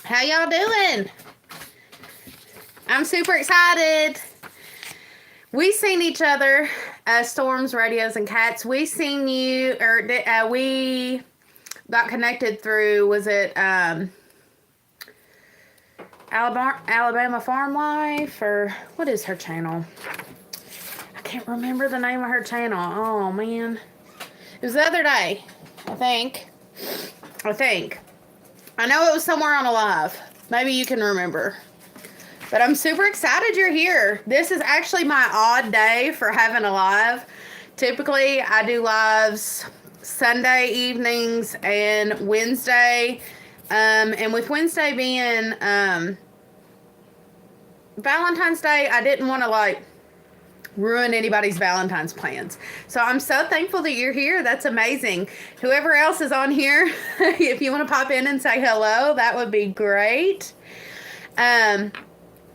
How y'all doing? I'm super excited. We seen each other, Storms, Radios, and Cats. We seen you, or we got connected through, was it Alabama Farm Life, or what is her channel? I can't remember the name of her channel. Oh, man. It was the other day, I think. I know it was somewhere on a live. Maybe you can remember. But I'm super excited you're here. This is actually my odd day for having a live. Typically, I do lives Sunday evenings and Wednesday. And with Wednesday being Valentine's Day, I didn't want to ruin anybody's Valentine's plans. So I'm so thankful that you're here. That's amazing. Whoever else is on here, if you want to pop in and say hello, that would be great. I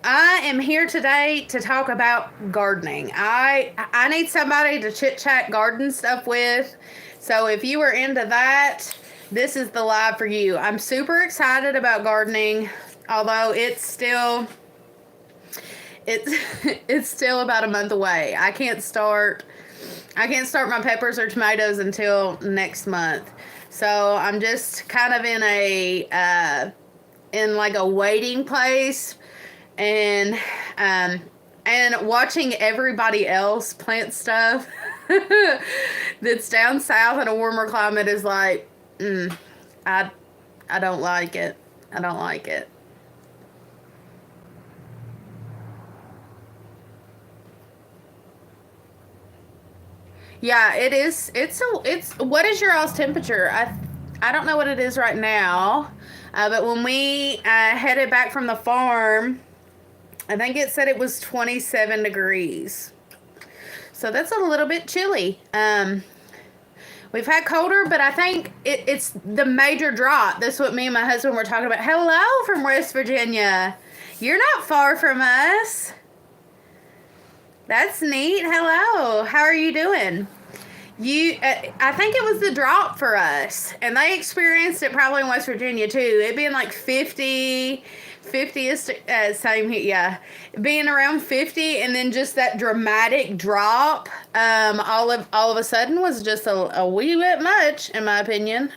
am here today to talk about gardening. I need somebody to chit-chat garden stuff with. So if you are into that, this is the live for you. I'm super excited about gardening, although it's still about a month away. I can't start my peppers or tomatoes until next month. So I'm just kind of in a waiting place, and watching everybody else plant stuff that's down south in a warmer climate is like, I don't like it. I don't like it. Yeah, it is. It's what is your all's temperature? I don't know what it is right now, but when we headed back from the farm, I think it said it was 27 degrees. So that's a little bit chilly. We've had colder, but I think it's the major drop. That's what me and my husband were talking about. Hello from West Virginia. You're not far from us. That's neat. Hello. How are you doing? I think it was the drop for us, and they experienced it probably in West Virginia too. It being like 50 is same here, yeah, being around 50, and then just that dramatic drop, all of a sudden was just a wee bit much, in my opinion.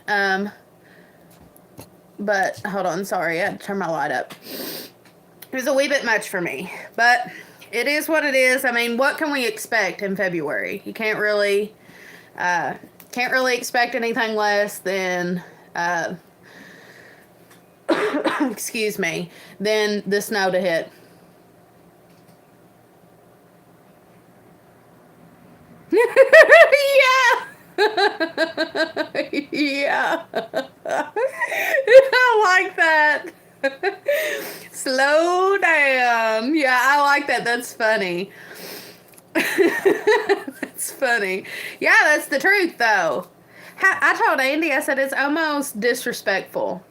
But hold on, sorry, I had to turn my light up. It was a wee bit much for me, but it is what it is. I mean, what can we expect in February? You can't really expect anything less than, excuse me, than the snow to hit. Yeah. Yeah. I like that. Slow down. Yeah, I like that. That's funny. That's funny. Yeah, that's the truth, though. I told Andy, I said, it's almost disrespectful.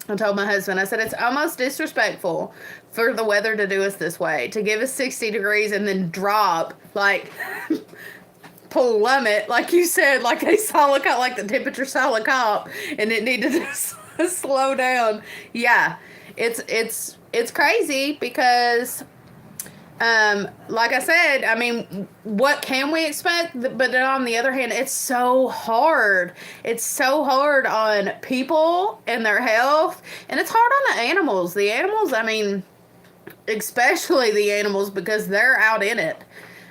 I told my husband, I said, it's almost disrespectful for the weather to do us this way, to give us 60 degrees and then drop, plummet, like you said, like a solid cop, like the temperature solid cop, and it needed to slow down. Yeah, it's crazy because, like I said, I mean, what can we expect? But on the other hand, it's so hard. It's so hard on people and their health, and it's hard on the animals. The animals, I mean, especially the animals, because they're out in it.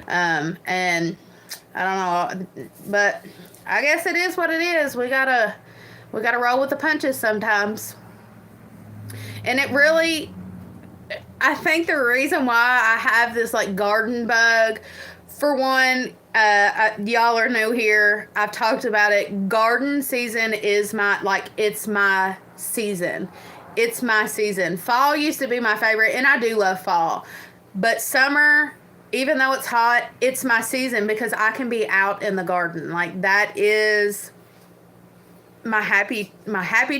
And I don't know, but I guess it is what it is. We gotta roll with the punches sometimes. And it really, I think the reason why I have this garden bug, for one, y'all are new here. I've talked about it. Garden season is it's my season. It's my season. Fall used to be my favorite, and I do love fall. But summer, even though it's hot, it's my season because I can be out in the garden. That is my happy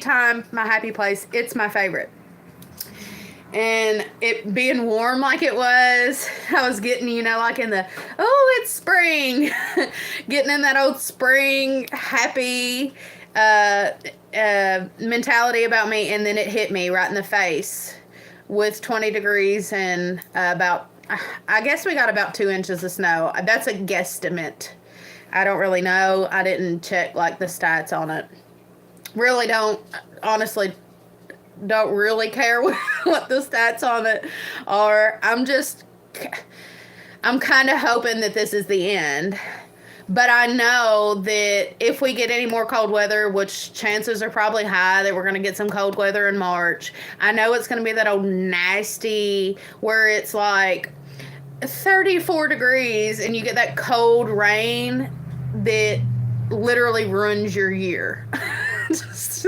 time, my happy place. It's my favorite. And it being warm like it was, I was getting, in the, it's spring. Getting in that old spring happy mentality about me, and then it hit me right in the face with 20 degrees and I guess we got about 2 inches of snow. That's a guesstimate. I don't really know. I didn't check like the stats on it. Really don't, honestly, don't really care what the stats on it are. I'm kind of hoping that this is the end. But I know that if we get any more cold weather, which chances are probably high that we're going to get some cold weather in March, I know it's going to be that old nasty where it's like 34 degrees and you get that cold rain that literally ruins your year. just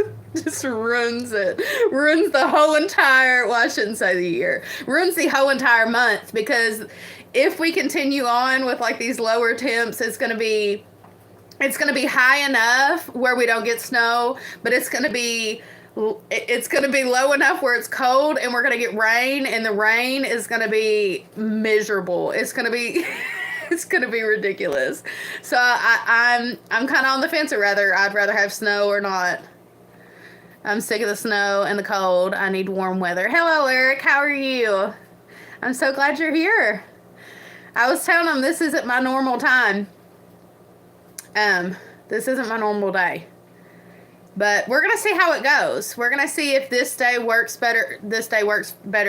ruins it. Ruins the whole entire, well, I shouldn't say the year. Ruins the whole entire month, because if we continue on with like these lower temps, it's going to be high enough where we don't get snow, but it's going to be low enough where it's cold, and we're going to get rain, and the rain is going to be miserable. It's going to be it's going to be ridiculous. So I'm kind of on the fence. I'd rather have snow or not. I'm sick of the snow and the cold. I need warm weather. Hello, Eric. How are you? I'm so glad you're here. I was telling them this isn't my normal time. This isn't my normal day. But we're going to see how it goes. We're going to see if this day works better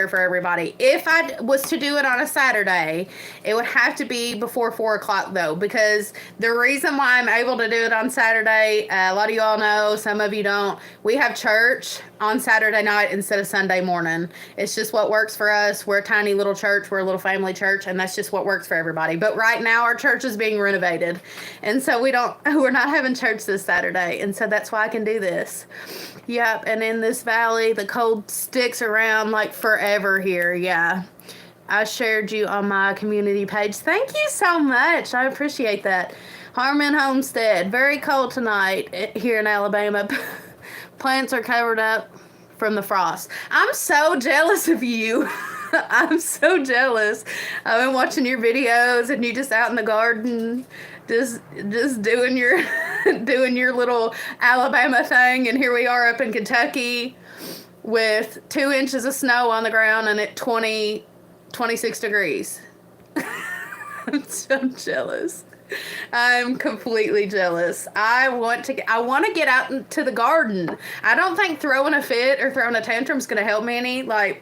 for everybody. If I was to do it on a Saturday, it would have to be before 4 o'clock, though, because the reason why I'm able to do it on Saturday, a lot of you all know, some of you don't, we have church on Saturday night instead of Sunday morning. It's just what works for us. We're a tiny little church. We're a little family church, and that's just what works for everybody. But right now, our church is being renovated, and so we're not having church this Saturday, and so that's why I can do this. Yep, and in this valley, the cold sticks around like forever here. Yeah, I shared you on my community page. Thank you so much. I appreciate that. Harmon Homestead, very cold tonight here in Alabama. Plants are covered up from the frost. I'm so jealous of you. I'm so jealous. I've been watching your videos, and you just out in the garden, just doing your doing your little Alabama thing, and here we are up in Kentucky with 2 inches of snow on the ground and at 26 degrees. I'm so jealous. I'm completely jealous. I want to get out into the garden. I don't think throwing a fit or throwing a tantrum is going to help me any. Like,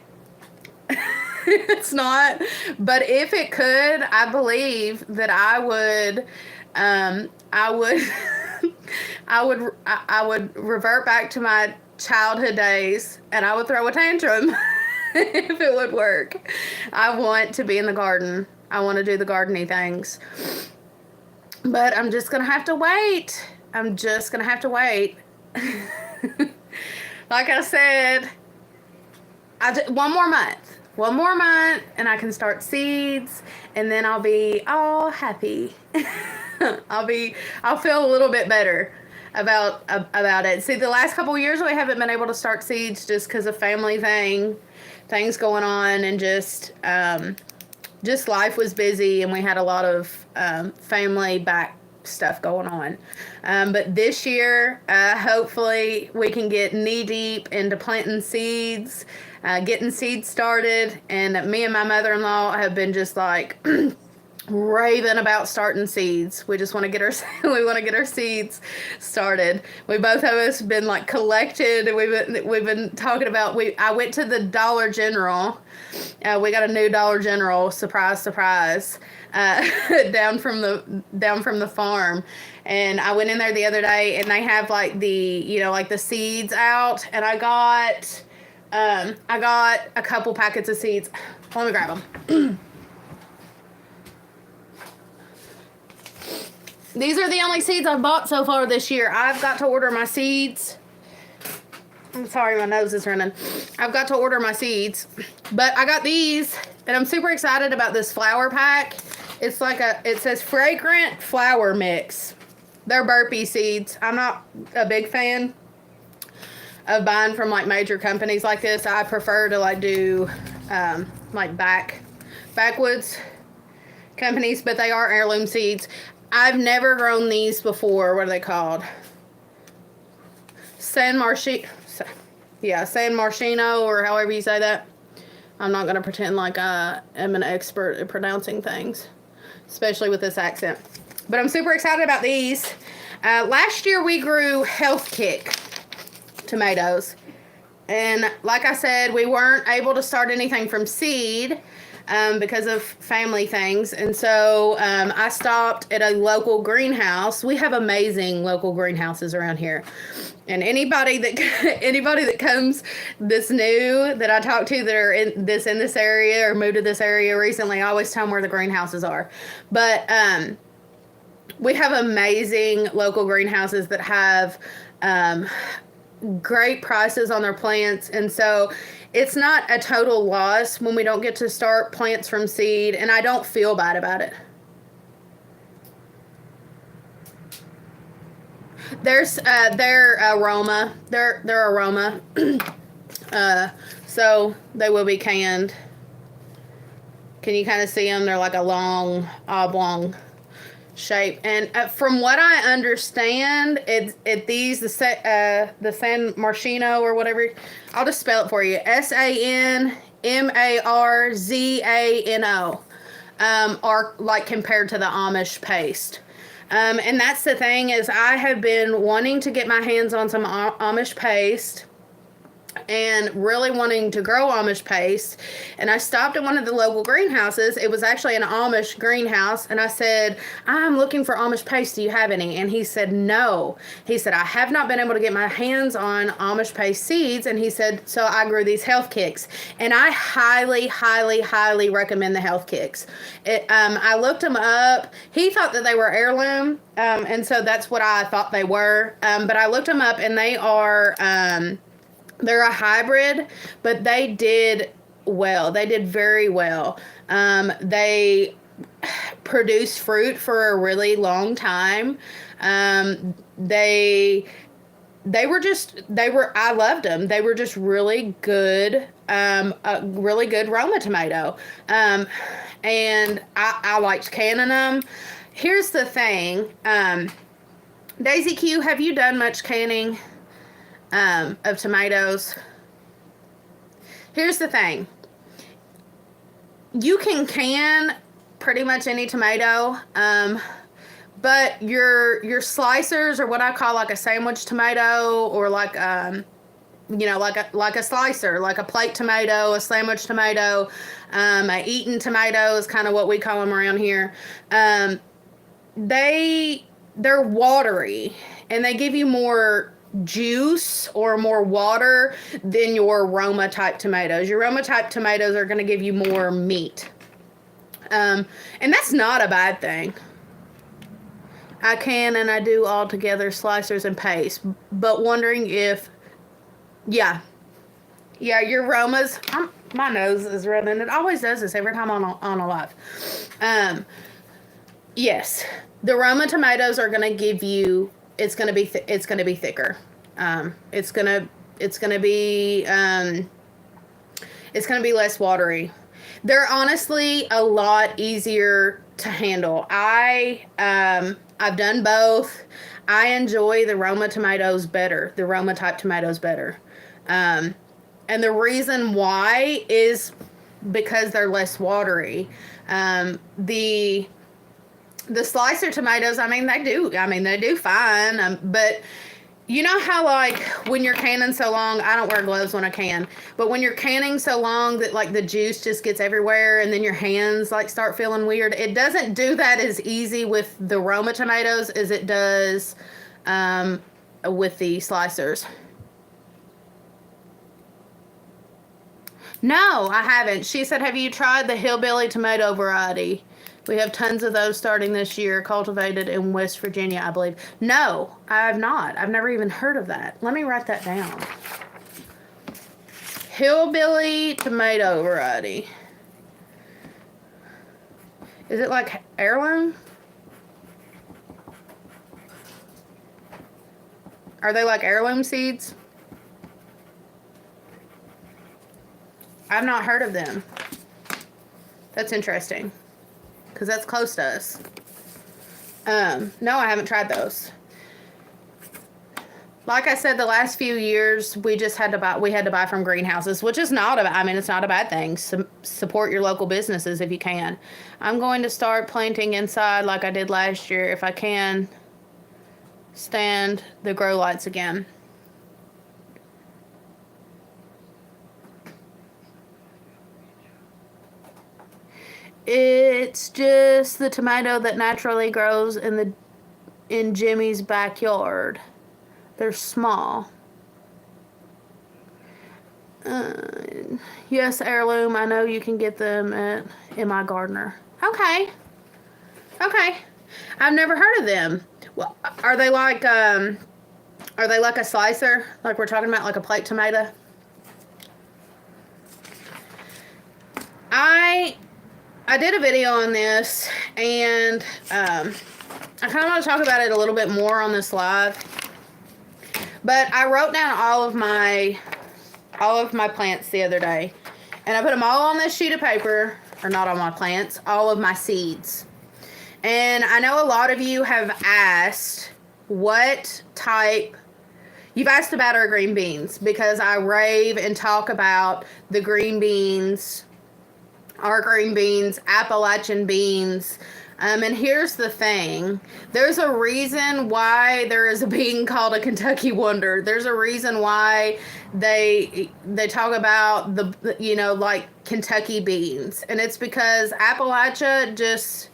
it's not. But if it could, I believe that I would I would revert back to my childhood days, and I would throw a tantrum if it would work. I want to be in the garden. I want to do the gardening things. But I'm just going to have to wait. Like I said, one more month, and I can start seeds, and then I'll be all happy. I'll feel a little bit better about it. See, the last couple of years we haven't been able to start seeds just because of family things going on, and just life was busy, and we had a lot of family back stuff going on. But this year, hopefully we can get knee deep into planting seeds, getting seeds started. And me and my mother-in-law have been just like raving about starting seeds. We just want to get our seeds started. We both of us been like collected. We've been talking about. I went to the Dollar General. We got a new Dollar General. Surprise, surprise. Down from the farm, and I went in there the other day, and they have like the seeds out, and I got a couple packets of seeds. Let me grab them. These are the only seeds I've bought so far this year. I've got to order my seeds. I'm sorry, my nose is running. I've got to order my seeds, but I got these, and I'm super excited about this flower pack. It's like it says fragrant flower mix. They're burpee seeds. I'm not a big fan of buying from like major companies like this. I prefer to like do like backwoods companies, but they are heirloom seeds. I've never grown these before. What are they called? San Marchi, yeah, San Marchino, or however you say that. I'm not going to pretend like I am an expert at pronouncing things, especially with this accent. But I'm super excited about these. Last year we grew Health Kick tomatoes. And like I said, we weren't able to start anything from seed because of family things. And so I stopped at a local greenhouse. We have amazing local greenhouses around here. And anybody that comes this new that I talk to that are in this area or moved to this area recently, I always tell them where the greenhouses are. But we have amazing local greenhouses that have great prices on their plants, and so it's not a total loss when we don't get to start plants from seed, and I don't feel bad about it. There's their aroma, their aroma, so they will be canned. Can you kind of see them? They're like a long oblong shape, and from what I understand, the San Marchino or whatever, I'll just spell it for you. SanMarzano, are like compared to the Amish paste. And that's the thing, is I have been wanting to get my hands on some Amish paste and really wanting to grow Amish paste. And I stopped at one of the local greenhouses. It was actually an Amish greenhouse. And I said, I'm looking for Amish paste. Do you have any? And he said, no. He said, I have not been able to get my hands on Amish paste seeds. And he said, so I grew these Health Kicks. And I highly, highly, highly recommend the Health Kicks. I looked them up. He thought that they were heirloom. And so that's what I thought they were. But I looked them up, and they are... they're a hybrid, but they did well. They did very well. They produced fruit for a really long time. I loved them. They were just really good, a really good Roma tomato. And I liked canning them. Here's the thing. Daisy Q, have you done much canning of tomatoes? Here's the thing. You can can pretty much any tomato, but your slicers, or what I call like a sandwich tomato, or like like a slicer, like a plate tomato, a sandwich tomato, a eaten tomato is kind of what we call them around here. They're watery, and they give you more juice or more water than your Roma type tomatoes. Your Roma type tomatoes are going to give you more meat. And that's not a bad thing. I can and I do all together slicers and paste, but wondering if, yeah, your Romas, my nose is running. It always does this every time on a live. Yes, the Roma tomatoes are going to give you, it's going to be thicker. It's going to be less watery. They're honestly a lot easier to handle. I've done both. I enjoy the Roma tomatoes better, the Roma type tomatoes better. And the reason why is because they're less watery. The slicer tomatoes, they do fine, but you know how, like, when you're canning so long, I don't wear gloves when I can, but when you're canning so long that, like, the juice just gets everywhere, and then your hands, like, start feeling weird. It doesn't do that as easy with the Roma tomatoes as it does with the slicers. No, I haven't. She said, have you tried the hillbilly tomato variety? We have tons of those starting this year, cultivated in West Virginia, I believe. No, I have not. I've never even heard of that. Let me write that down. Hillbilly tomato variety. Is it like heirloom? Are they like heirloom seeds? I've not heard of them. That's interesting, because that's close to us. No, I haven't tried those. Like I said, the last few years we just had to buy. We had to buy from greenhouses, which is not a. I mean, it's not a bad thing. Support your local businesses if you can. I'm going to start planting inside like I did last year if I can stand the grow lights again. It's just the tomato that naturally grows in Jimmy's backyard. They're small. Uh, yes, heirloom. I know you can get them in my gardener. Okay. Okay. I've never heard of them. Well, are they like a slicer? Like we're talking about like a plate tomato? I did a video on this, and I kind of want to talk about it a little bit more on this live. But I wrote down all of my plants the other day, and I put them all on this sheet of paper, or not all my plants, all of my seeds. And I know a lot of you have asked what type. You've asked about our green beans because I rave and talk about the green beans, our green beans, Appalachian beans. And here's the thing. There's a reason why there is a bean called a Kentucky Wonder. There's a reason why they talk about like Kentucky beans. And it's because Appalachia just,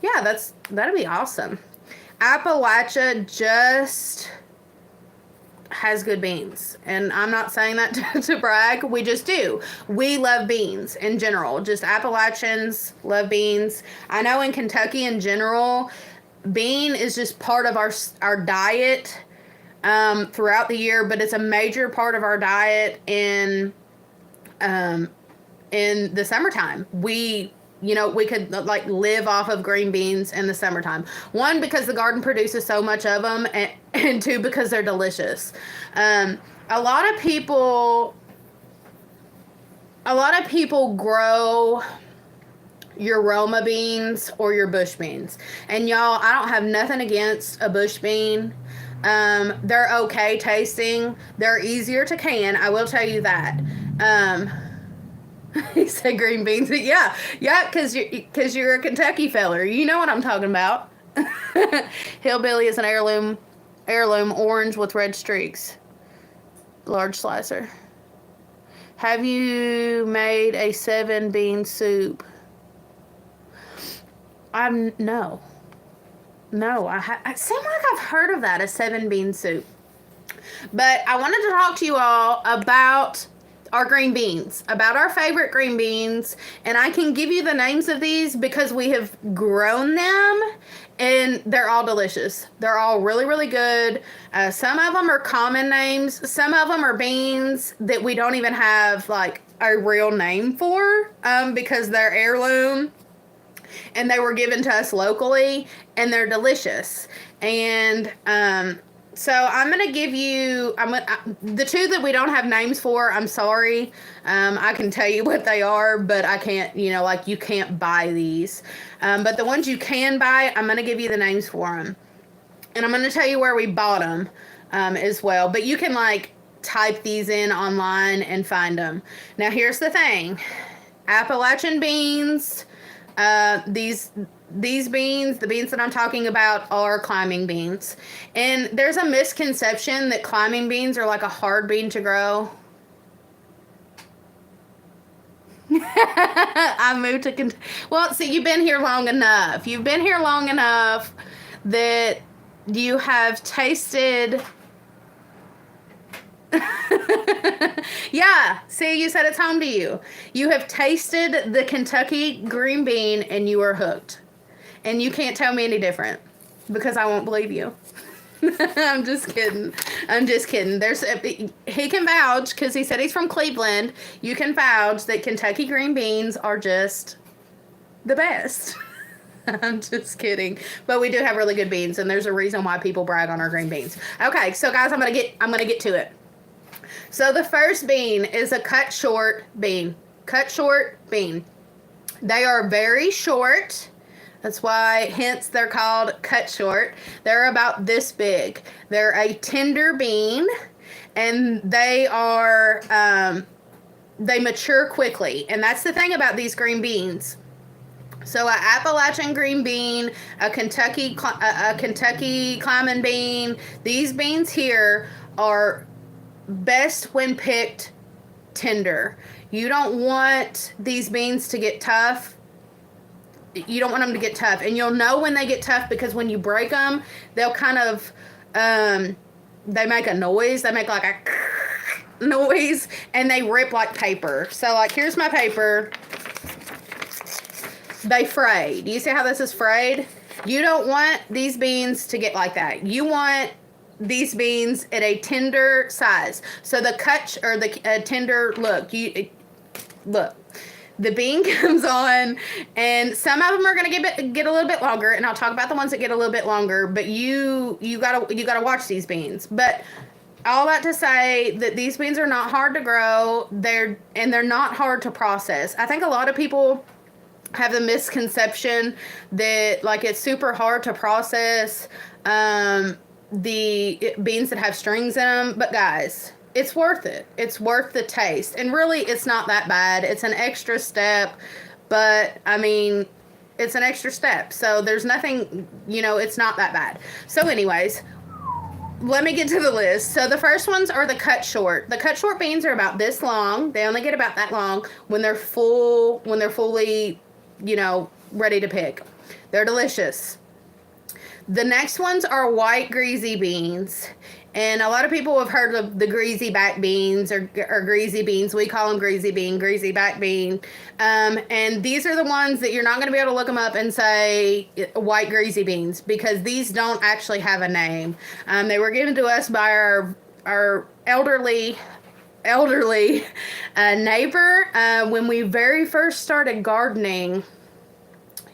yeah, that'd be awesome. Appalachia just has good beans, and I'm not saying that to brag. We just do. We love beans in general. Just Appalachians love beans. I know in Kentucky in general, bean is just part of our diet throughout the year, but it's a major part of our diet in the summertime. We could like live off of green beans in the summertime. One, because the garden produces so much of them, and two, because they're delicious. A lot of people grow your Roma beans or your bush beans. And y'all, I don't have nothing against a bush bean. They're okay tasting. They're easier to can. I will tell you that. He said green beans. Yeah, because you're a Kentucky feller. You know what I'm talking about. Hillbilly is an heirloom orange with red streaks. Large slicer. Have you made a 7-bean soup? No. I seem like I've heard of that, a 7-bean soup. But I wanted to talk to you all about our green beans, about our favorite green beans, and I can give you the names of these because we have grown them, and they're all delicious. They're all really, really good. Some of them are common names. Some of them are beans that we don't even have like a real name for because they're heirloom and they were given to us locally, and they're delicious. And so I'm going to give you, the two that we don't have names for, I'm sorry. I can tell you what they are, but I can't, you can't buy these. But the ones you can buy, I'm going to give you the names for them. And I'm going to tell you where we bought them as well. But you can type these in online and find them. Now, here's the thing. Appalachian beans, these beans, the beans that I'm talking about, are climbing beans. And there's a misconception that climbing beans are like a hard bean to grow. I moved to well, see, you've been here long enough. You've been here long enough that you have tasted. Yeah, see, you said it's home to you. You have tasted the Kentucky green bean and you are hooked. And you can't tell me any different because I won't believe you. I'm just kidding. He can vouch because he said he's from Cleveland. You can vouch that Kentucky green beans are just the best. I'm just kidding. But we do have really good beans, and there's a reason why people brag on our green beans. Okay, so guys, I'm gonna get to it. So the first bean is a cut short bean. Cut short bean. They are very short. That's why, hence, they're called cut short. They're about this big. They're a tender bean, and they mature quickly. And that's the thing about these green beans. So, an Appalachian green bean, a Kentucky climbing bean. These beans here are best when picked tender. You don't want these beans to get tough. You don't want them to get tough, and you'll know when they get tough because when you break them, they'll kind of they make a noise. They make like a noise, and they rip like paper. So, like, here's my paper. They fray. Do you see how this is frayed? You don't want these beans to get like that. You want these beans at a tender size. So the cut or the tender look. Look. The bean comes on, and some of them are going to get a little bit longer, and I'll talk about the ones that get a little bit longer. But you gotta watch these beans. But all that to say that these beans are not hard to grow. They're not hard to process. I think a lot of people have the misconception that like it's super hard to process the beans that have strings in them. But guys, it's worth it. It's worth the taste. And really, it's not that bad. It's an extra step, but I mean, it's an extra step. So there's nothing, it's not that bad. So anyways, let me get to the list. So the first ones are the cut short. The cut short beans are about this long. They only get about that long when they're fully, ready to pick. They're delicious. The next ones are white greasy beans. And a lot of people have heard of the greasy back beans or greasy beans. We call them greasy back bean. And these are the ones that you're not going to be able to look them up and say white greasy beans because these don't actually have a name. They were given to us by our elderly neighbor when we very first started gardening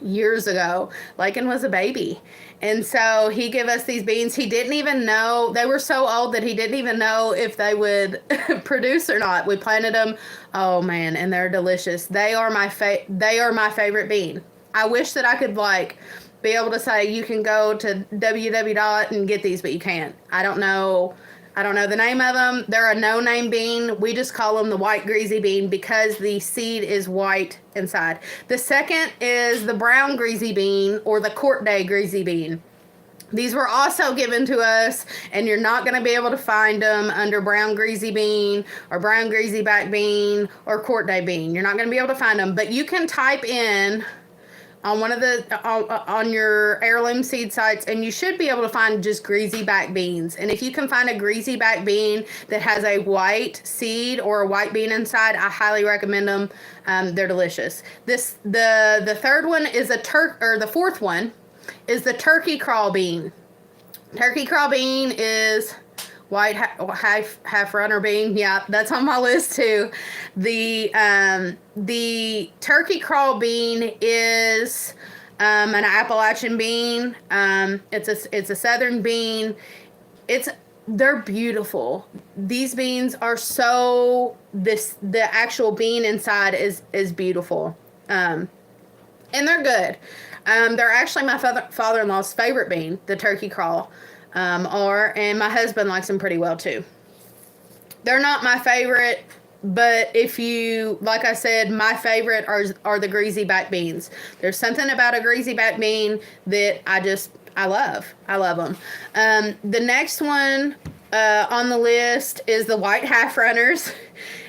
years ago. Lakin was a baby. And so he gave us these beans. He didn't even know. They were so old that he didn't even know if they would produce or not. We planted them. Oh, man, and they're delicious. They are my favorite bean. I wish that I could, be able to say you can go to www. and get these, but you can't. I don't know the name of them. They're a no-name bean. We just call them the white greasy bean because the seed is white inside. The second is the brown greasy bean or the court day greasy bean. These were also given to us, and you're not going to be able to find them under brown greasy bean or brown greasy back bean or court day bean. You're not going to be able to find them, but you can type in on one of on your heirloom seed sites, and you should be able to find just greasy back beans. And if you can find a greasy back bean that has a white seed or a white bean inside, I highly recommend them. They're delicious. The third one is the fourth one is the turkey crawl bean. Turkey crawl bean is white half runner bean. Yeah, that's on my list too. The turkey crawl bean is an Appalachian bean. It's a southern bean. They're beautiful. These beans are the actual bean inside is beautiful. And they're good. They're actually my father-in-law's favorite bean, the turkey crawl. And my husband likes them pretty well too. They're not my favorite, but like I said, my favorite are the greasy back beans. There's something about a greasy back bean that I love. I love them. The next one on the list is the white half runners,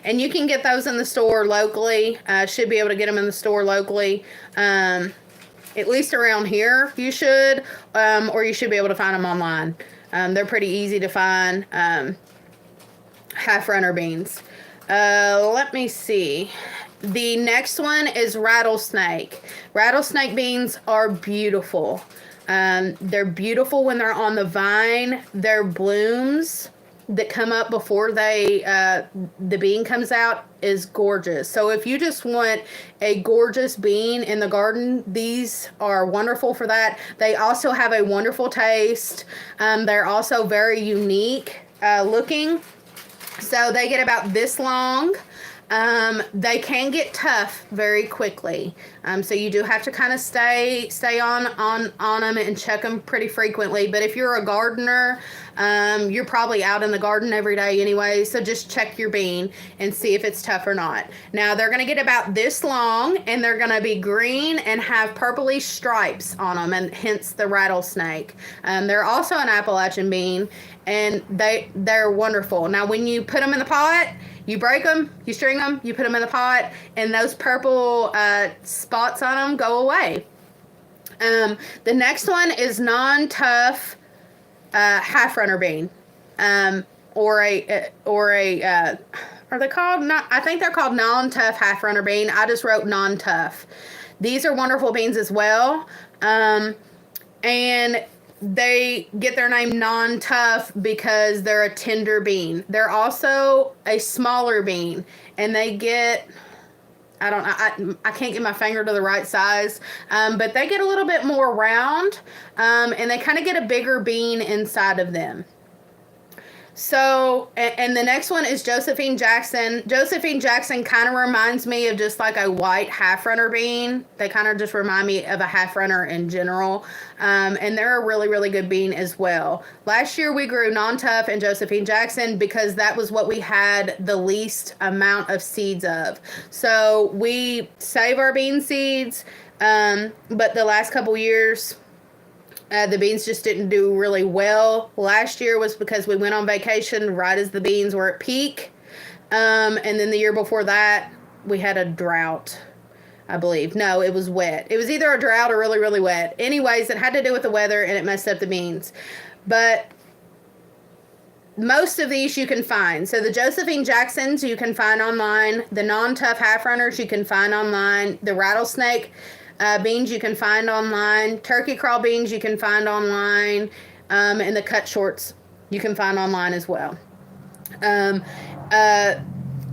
and you can get those in the store locally. Should be able to get them in the store locally. At least around here, you should, or you should be able to find them online. They're pretty easy to find. Half runner beans. Let me see. The next one is rattlesnake. Rattlesnake beans are beautiful. They're beautiful when they're on the vine. Their blooms that come up before the bean comes out is gorgeous. So if you just want a gorgeous bean in the garden, these are wonderful for that. They also have a wonderful taste. They're also very unique looking. So they get about this long. They can get tough very quickly. So you do have to kind of stay on them and check them pretty frequently. But if you're a gardener, you're probably out in the garden every day anyway. So just check your bean and see if it's tough or not. Now they're going to get about this long, and they're going to be green and have purpley stripes on them, and hence the rattlesnake. They're also an Appalachian bean, and they're wonderful. Now when you put them in the pot, you break them, you string them, you put them in the pot, and those purple spots on them go away. The next one is non-tough half runner bean, or a are they called? Not, I think they're called non-tough half runner bean. I just wrote non-tough. These are wonderful beans as well, and they get their name non-tough because they're a tender bean. They're also a smaller bean, and they get, I can't get my finger to the right size, but they get a little bit more round, and they kind of get a bigger bean inside of them. So, and the next one is Josephine Jackson. Josephine Jackson kind of reminds me of just like a white half runner bean. They kind of just remind me of a half runner in general. And they're a really, really good bean as well. Last year we grew non-tough and Josephine Jackson because that was what we had the least amount of seeds of. So we save our bean seeds, but the last couple years, the beans just didn't do really well. Last year was because we went on vacation right as the beans were at peak. And then the year before that, we had a drought, I believe. No, it was wet. It was either a drought or really, really wet. Anyways, it had to do with the weather, and it messed up the beans. But most of these you can find. So the Josephine Jacksons you can find online. The non-tough half runners you can find online. The rattlesnake beans you can find online. Turkey crawl beans you can find online. And the cut shorts you can find online as well.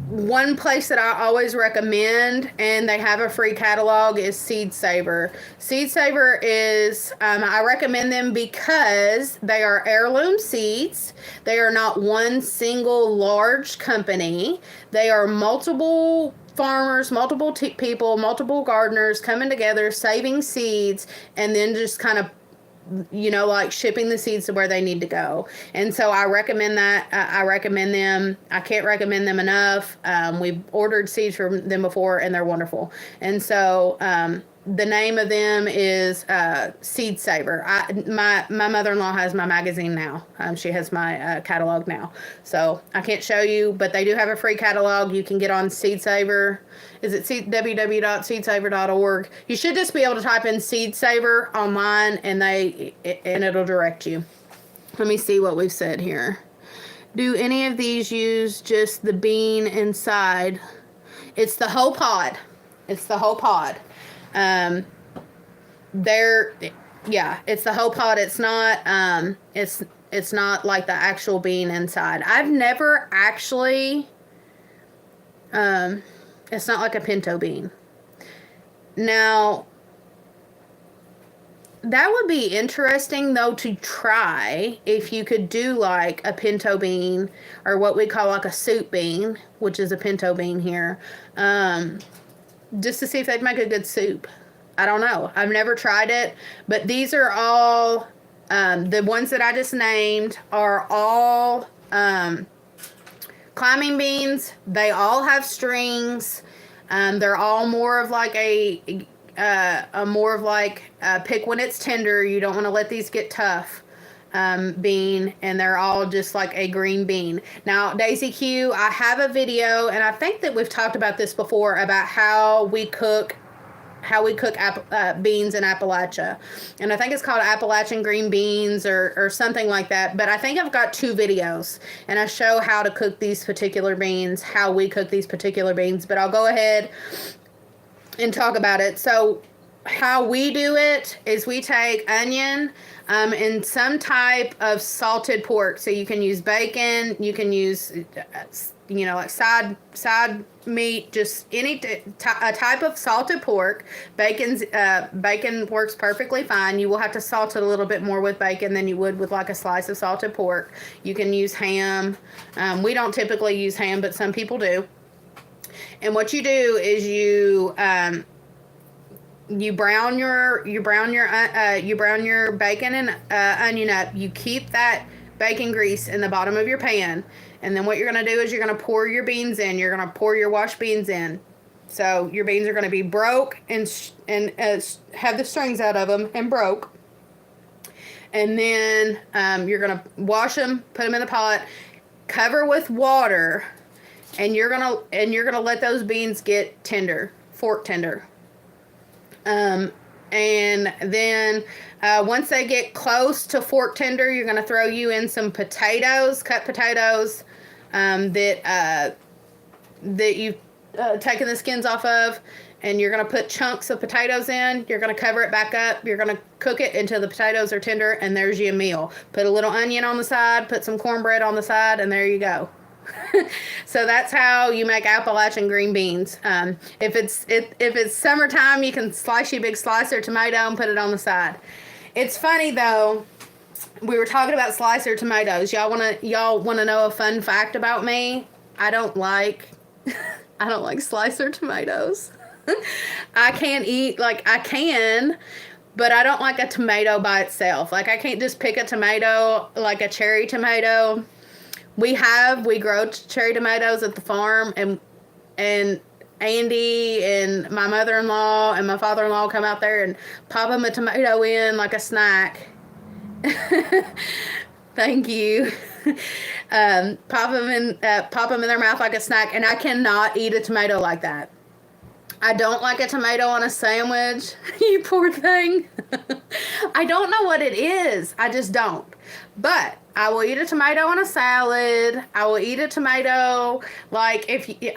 One place that I always recommend, and they have a free catalog, is Seed Saver. Seed Saver is, I recommend them because they are heirloom seeds. They are not one single large company. They are multiple farmers, multiple people, multiple gardeners coming together, saving seeds, and then just kind of, like shipping the seeds to where they need to go. And so I recommend that. I recommend them. I can't recommend them enough. We've ordered seeds from them before, and they're wonderful. And so the name of them is Seed Saver. My mother-in-law has my magazine now. She has my catalog now. So I can't show you, but they do have a free catalog. You can get on Seed Saver. Is it www.seedsaver.org? You should just be able to type in Seed Saver online, and it'll direct you. Let me see what we've said here. Do any of these use just the bean inside? It's the whole pod. It's the whole pod. It's the whole pod. It's not, it's not like the actual bean inside. I've never actually, it's not like a pinto bean. Now, that would be interesting though to try if you could do like a pinto bean, or what we call like a soup bean, which is a pinto bean here. Just to see if they'd make a good soup. I don't know. I've never tried it. But these are all, the ones that I just named are all climbing beans. They all have strings. They're all more of like a pick when it's tender. You don't want to let these get tough. Bean, and they're all just like a green bean. Now, Daisy Q, I have a video, and I think that we've talked about this before, about how we cook beans in Appalachia, and I think it's called Appalachian green beans or something like that. But I think I've got 2 videos, and I show how to cook these particular beans, how we cook these particular beans. But I'll go ahead and talk about it. So how we do it is we take onion and some type of salted pork. So you can use bacon, you can use, like side meat, just any a type of salted pork. Bacon works perfectly fine. You will have to salt it a little bit more with bacon than you would with like a slice of salted pork. You can use ham. We don't typically use ham, but some people do. And what you do is you brown your bacon and onion up. You keep that bacon grease in the bottom of your pan, and then what you're going to do is you're going to pour your beans in. You're going to pour your washed beans in. So your beans are going to be broke and have the strings out of them and broke. And then you're going to wash them, put them in the pot, cover with water, and you're gonna let those beans get tender, fork tender. And then once they get close to fork tender, you're gonna throw you in some potatoes, cut potatoes, that you've taken the skins off of, and you're gonna put chunks of potatoes in. You're gonna cover it back up. You're gonna cook it until the potatoes are tender, and there's your meal. Put a little onion on the side, put some cornbread on the side, and there you go. So that's how you make Appalachian green beans. If it's summertime, you can slice your big slicer tomato and put it on the side. It's funny though. We were talking about slicer tomatoes. Y'all wanna know a fun fact about me? I don't like slicer tomatoes. I can't eat, like, I can, but I don't like a tomato by itself. Like, I can't just pick a tomato, like a cherry tomato. We grow cherry tomatoes at the farm, and Andy and my mother-in-law and my father-in-law come out there and pop them a tomato in like a snack. Thank you. Pop them in their mouth like a snack, and I cannot eat a tomato like that. I don't like a tomato on a sandwich. You poor thing. I don't know what it is. I just don't. But I will eat a tomato on a salad. I will eat a tomato, like,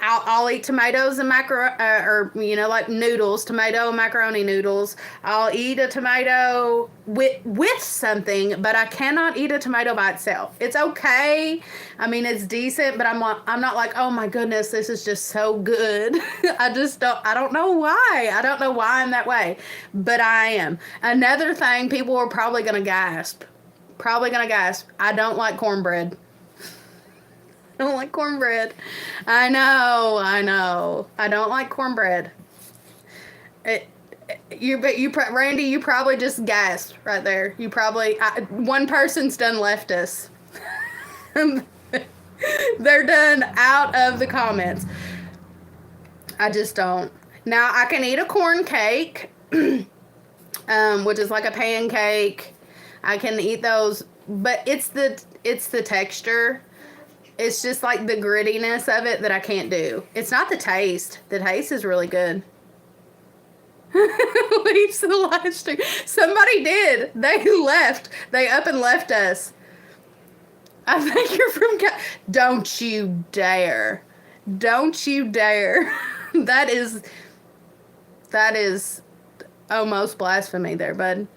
I'll eat tomatoes and like noodles, tomato and macaroni noodles. I'll eat a tomato with something, but I cannot eat a tomato by itself. It's okay. I mean, it's decent, but I'm not like, oh my goodness, this is just so good. I don't know why. I don't know why I'm that way, but I am. Another thing, people are probably going to gasp. I don't like cornbread. I don't like cornbread. I know. I don't like cornbread. Randy, you probably just gasped right there. One person's done left us. They're done out of the comments. I just don't. Now, I can eat a corn cake, which is like a pancake. I can eat those, but it's the texture. It's just like the grittiness of it that I can't do. It's not the taste. The taste is really good. Leaves the live stream. Somebody did. They left. They up and left us. I think you're from Don't you dare. Don't you dare. That is almost blasphemy there, bud.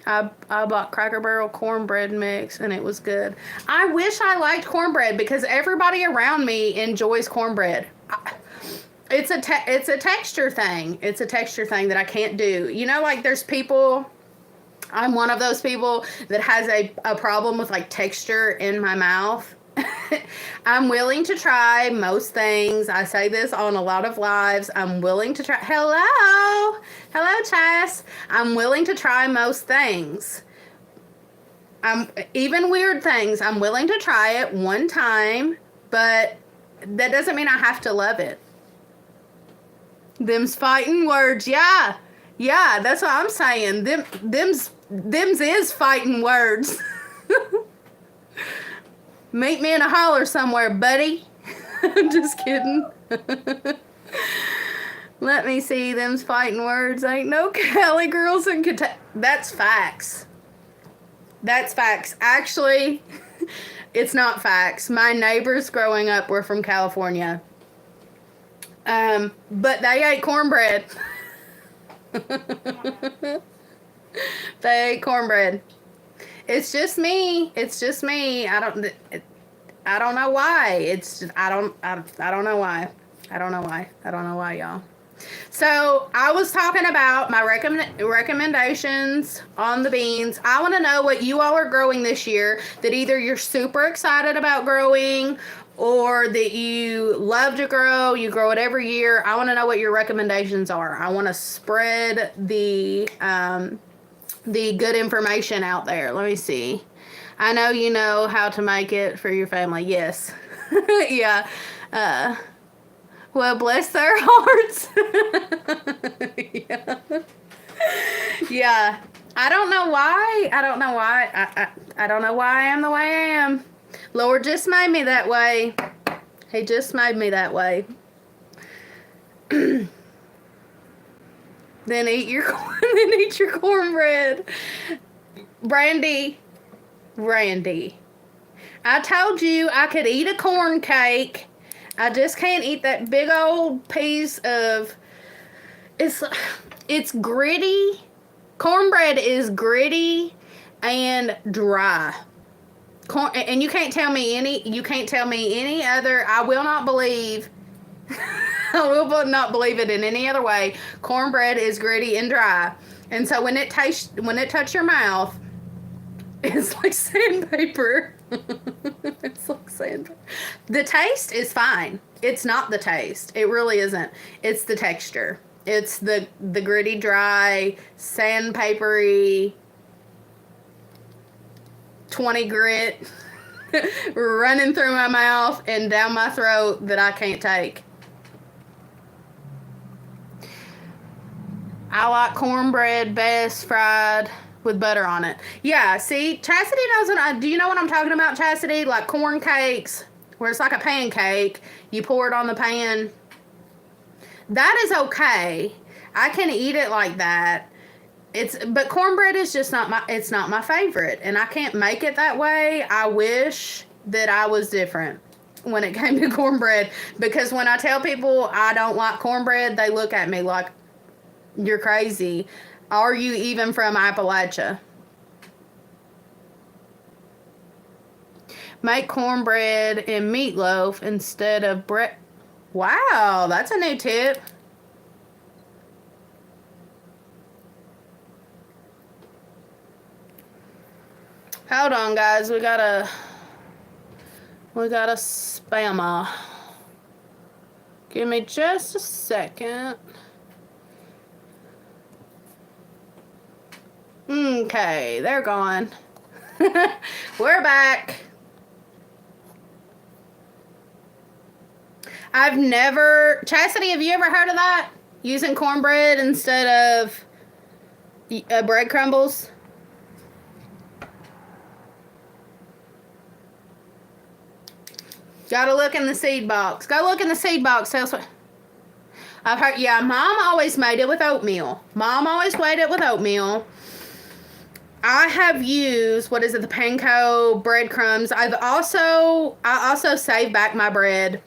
I bought Cracker Barrel cornbread mix, and it was good. I wish I liked cornbread because everybody around me enjoys cornbread. It's a texture thing. It's a texture thing that I can't do. You know, like there's people, I'm one of those people that has a problem with like texture in my mouth. I'm willing to try most things. I say this on a lot of lives. I'm willing to try. Hello, Chas. I'm willing to try most things. Even weird things. I'm willing to try it one time, but that doesn't mean I have to love it. Them's fighting words. Yeah, that's what I'm saying. Them's is fighting words. Meet me in a holler somewhere, buddy. I'm just kidding. Let me see. Them's fighting words. Ain't no Cali girls in Kentucky. That's facts. Actually, it's not facts. My neighbors growing up were from California. But they ate cornbread. They ate cornbread. It's just me. I don't know why. I don't know why. I don't know why, y'all. So I was talking about my recommendations on the beans. I want to know what you all are growing this year that either you're super excited about growing or that you love to grow, you grow it every year. I want to know what your recommendations are. I want to spread the good information out there. Let me see. I know you know how to make it for your family. Yes. Yeah. Uh, well, bless their hearts. Yeah. Yeah. I don't know why. I don't know why. I don't know why I am the way I am. Lord just made me that way. He just made me that way. Then eat your cornbread. Randy. I told you I could eat a corn cake. I just can't eat that big old piece of it's gritty. Cornbread is gritty and dry. And you can't tell me any other. I will not believe I will not believe it in any other way. Cornbread is gritty and dry. And so when it touches your mouth, it's like sandpaper. It's like sandpaper. The taste is fine. It's not the taste. It really isn't. It's the texture. It's the gritty, dry, sandpapery, 20 grit running through my mouth and down my throat that I can't take. I like cornbread best fried with butter on it. Yeah, see, Chastity doesn't. Do you know what I'm talking about, Chastity? Like corn cakes, where it's like a pancake. You pour it on the pan. That is okay. I can eat it like that. But cornbread is just not my favorite, and I can't make it that way. I wish that I was different when it came to cornbread, because when I tell people I don't like cornbread, they look at me like, you're crazy. Are you even from Appalachia? Make cornbread and meatloaf instead of bread. Wow, that's a new tip. Hold on, guys. We got a spammer. Give me just a second. Okay, they're gone. We're back. Chastity, have you ever heard of that? Using cornbread instead of bread crumbles? Gotta look in the seed box. Go look in the seed box. Tell us what. I've heard, yeah, Mom always made it with oatmeal. I have used, the panko breadcrumbs. I also save back my bread.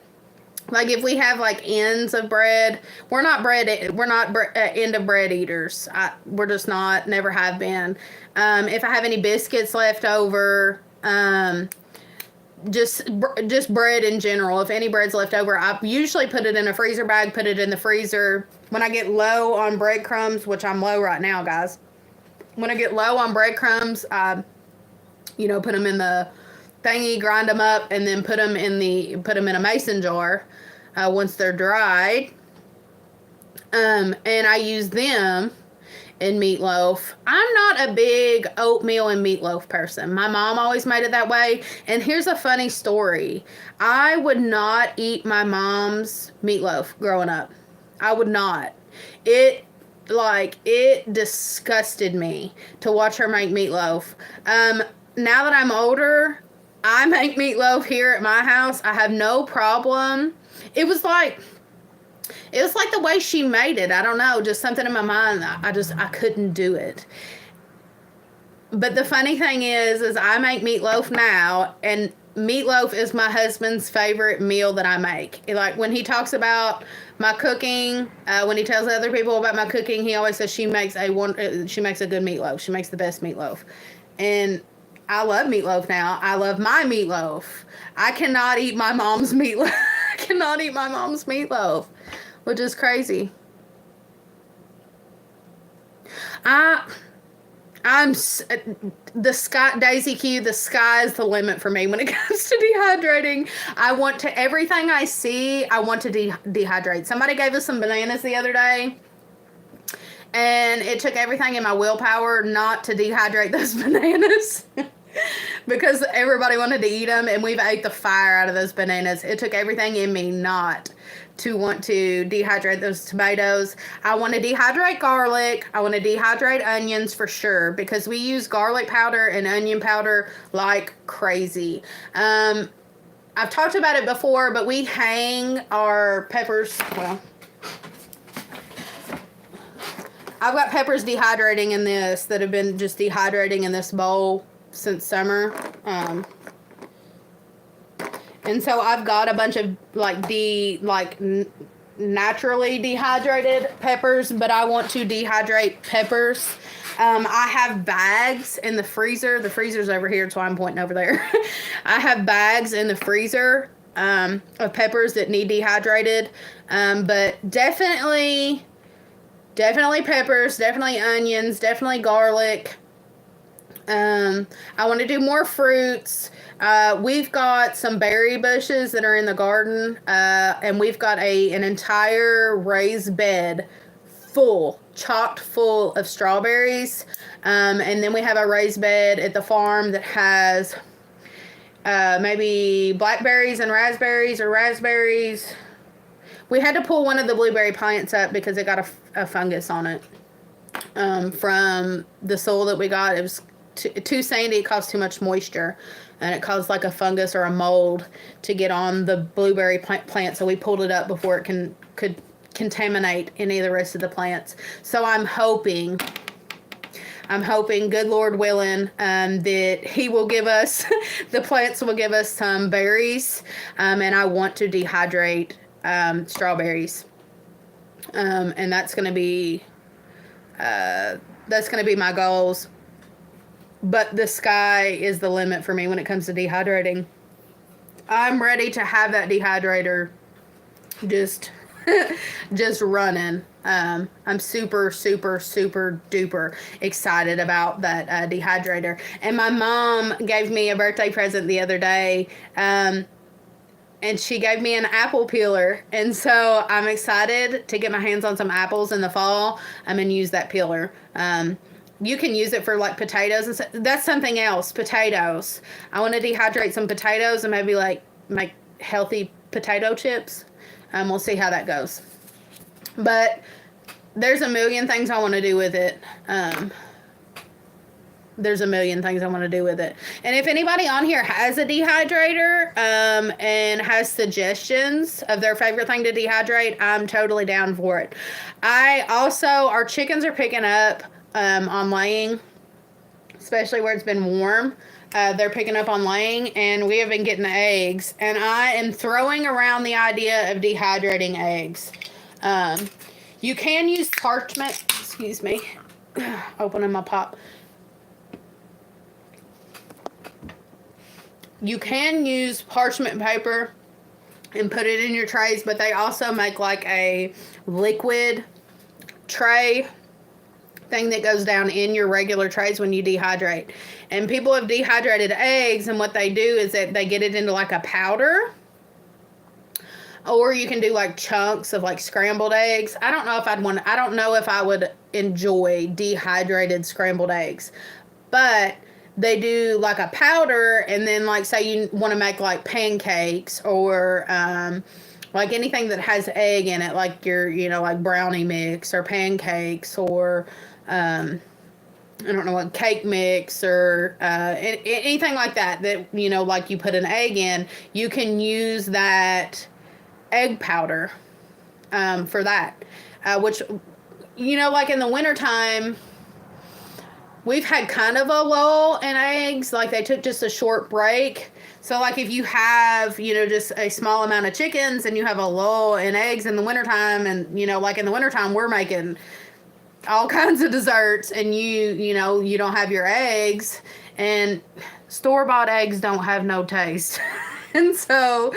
Like if we have like ends of bread, we're not end of bread eaters. We're just not, never have been. If I have any biscuits left over, just bread in general. If any bread's left over, I usually put it in a freezer bag, put it in the freezer. When I get low on breadcrumbs, which I'm low right now, guys. When I get low on breadcrumbs, I, put them in the thingy, grind them up, and then put them in a mason jar once they're dried. And I use them in meatloaf. I'm not a big oatmeal and meatloaf person. My mom always made it that way. And here's a funny story. I would not eat my mom's meatloaf growing up. I would not. It disgusted me to watch her make meatloaf. Now that I'm older, I make meatloaf here at my house. I have no problem. It was like the way she made it. I don't know, just something in my mind. I couldn't do it. But the funny thing is I make meatloaf now, and meatloaf is my husband's favorite meal that I make. Like when he talks about my cooking, when he tells other people about my cooking, he always says she makes a good meatloaf. She makes the best meatloaf. And I love meatloaf now. I love my meatloaf. I cannot eat my mom's meatloaf. Which is crazy. I'm the sky, Daisy Q, the sky is the limit for me when it comes to dehydrating. I want to, everything I see, I want to dehydrate. Somebody gave us some bananas the other day, and it took everything in my willpower not to dehydrate those bananas. Because everybody wanted to eat them, and we've ate the fire out of those bananas. It took everything in me not to want to dehydrate those tomatoes. I want to dehydrate garlic. I want to dehydrate onions for sure, because we use garlic powder and onion powder like crazy. I've talked about it before, but we hang our peppers. Well, I've got peppers dehydrating in this that have been just dehydrating in this bowl since summer. And so I've got a bunch of naturally dehydrated peppers, but I want to dehydrate peppers. I have bags in the freezer. The freezer's over here, so I'm pointing over there. I have bags in the freezer of peppers that need dehydrated. But definitely peppers, definitely onions, definitely garlic. I want to do more fruits. We've got some berry bushes that are in the garden, and we've got an entire raised bed chocked full of strawberries. And then we have a raised bed at the farm that has maybe blackberries and raspberries, or raspberries. We had to pull one of the blueberry plants up because it got a fungus on it from the soil that we got. It was too sandy. It caused too much moisture, and it caused like a fungus or a mold to get on the blueberry plant. So we pulled it up before it could contaminate any of the rest of the plants. So I'm hoping, good Lord willing, that he will give us, the plants will give us some berries, and I want to dehydrate strawberries, and that's going to be my goals. But the sky is the limit for me when it comes to dehydrating. I'm ready to have that dehydrator just running. I'm super, super, super duper excited about that dehydrator. And my mom gave me a birthday present the other day, and she gave me an apple peeler. And so I'm excited to get my hands on some apples in the fall. I'm going to use that peeler. You can use it for like potatoes, and that's something else. Potatoes. I want to dehydrate some potatoes and maybe like make healthy potato chips. We'll see how that goes. But there's a million things I want to do with it. And if anybody on here has a dehydrator and has suggestions of their favorite thing to dehydrate, I'm totally down for it. Our chickens are picking up on laying, especially where it's been warm. They're picking up on laying, and we have been getting eggs, and I am throwing around the idea of dehydrating eggs. You can use parchment, opening my pop. You can use parchment paper and put it in your trays, but they also make like a liquid tray thing that goes down in your regular trays when you dehydrate. And people have dehydrated eggs, and what they do is that they get it into like a powder, or you can do like chunks of like scrambled eggs. I don't know if I would enjoy dehydrated scrambled eggs, but they do like a powder, and then like say you want to make like pancakes or like anything that has egg in it, like your like brownie mix or pancakes, or I don't know what, cake mix, or anything like that like you put an egg in. You can use that egg powder for that, which like in the wintertime, we've had kind of a lull in eggs. Like they took just a short break. So like if you have, just a small amount of chickens and you have a lull in eggs in the wintertime, and, like in the wintertime, we're making all kinds of desserts, and you don't have your eggs, and store-bought eggs don't have no taste. And so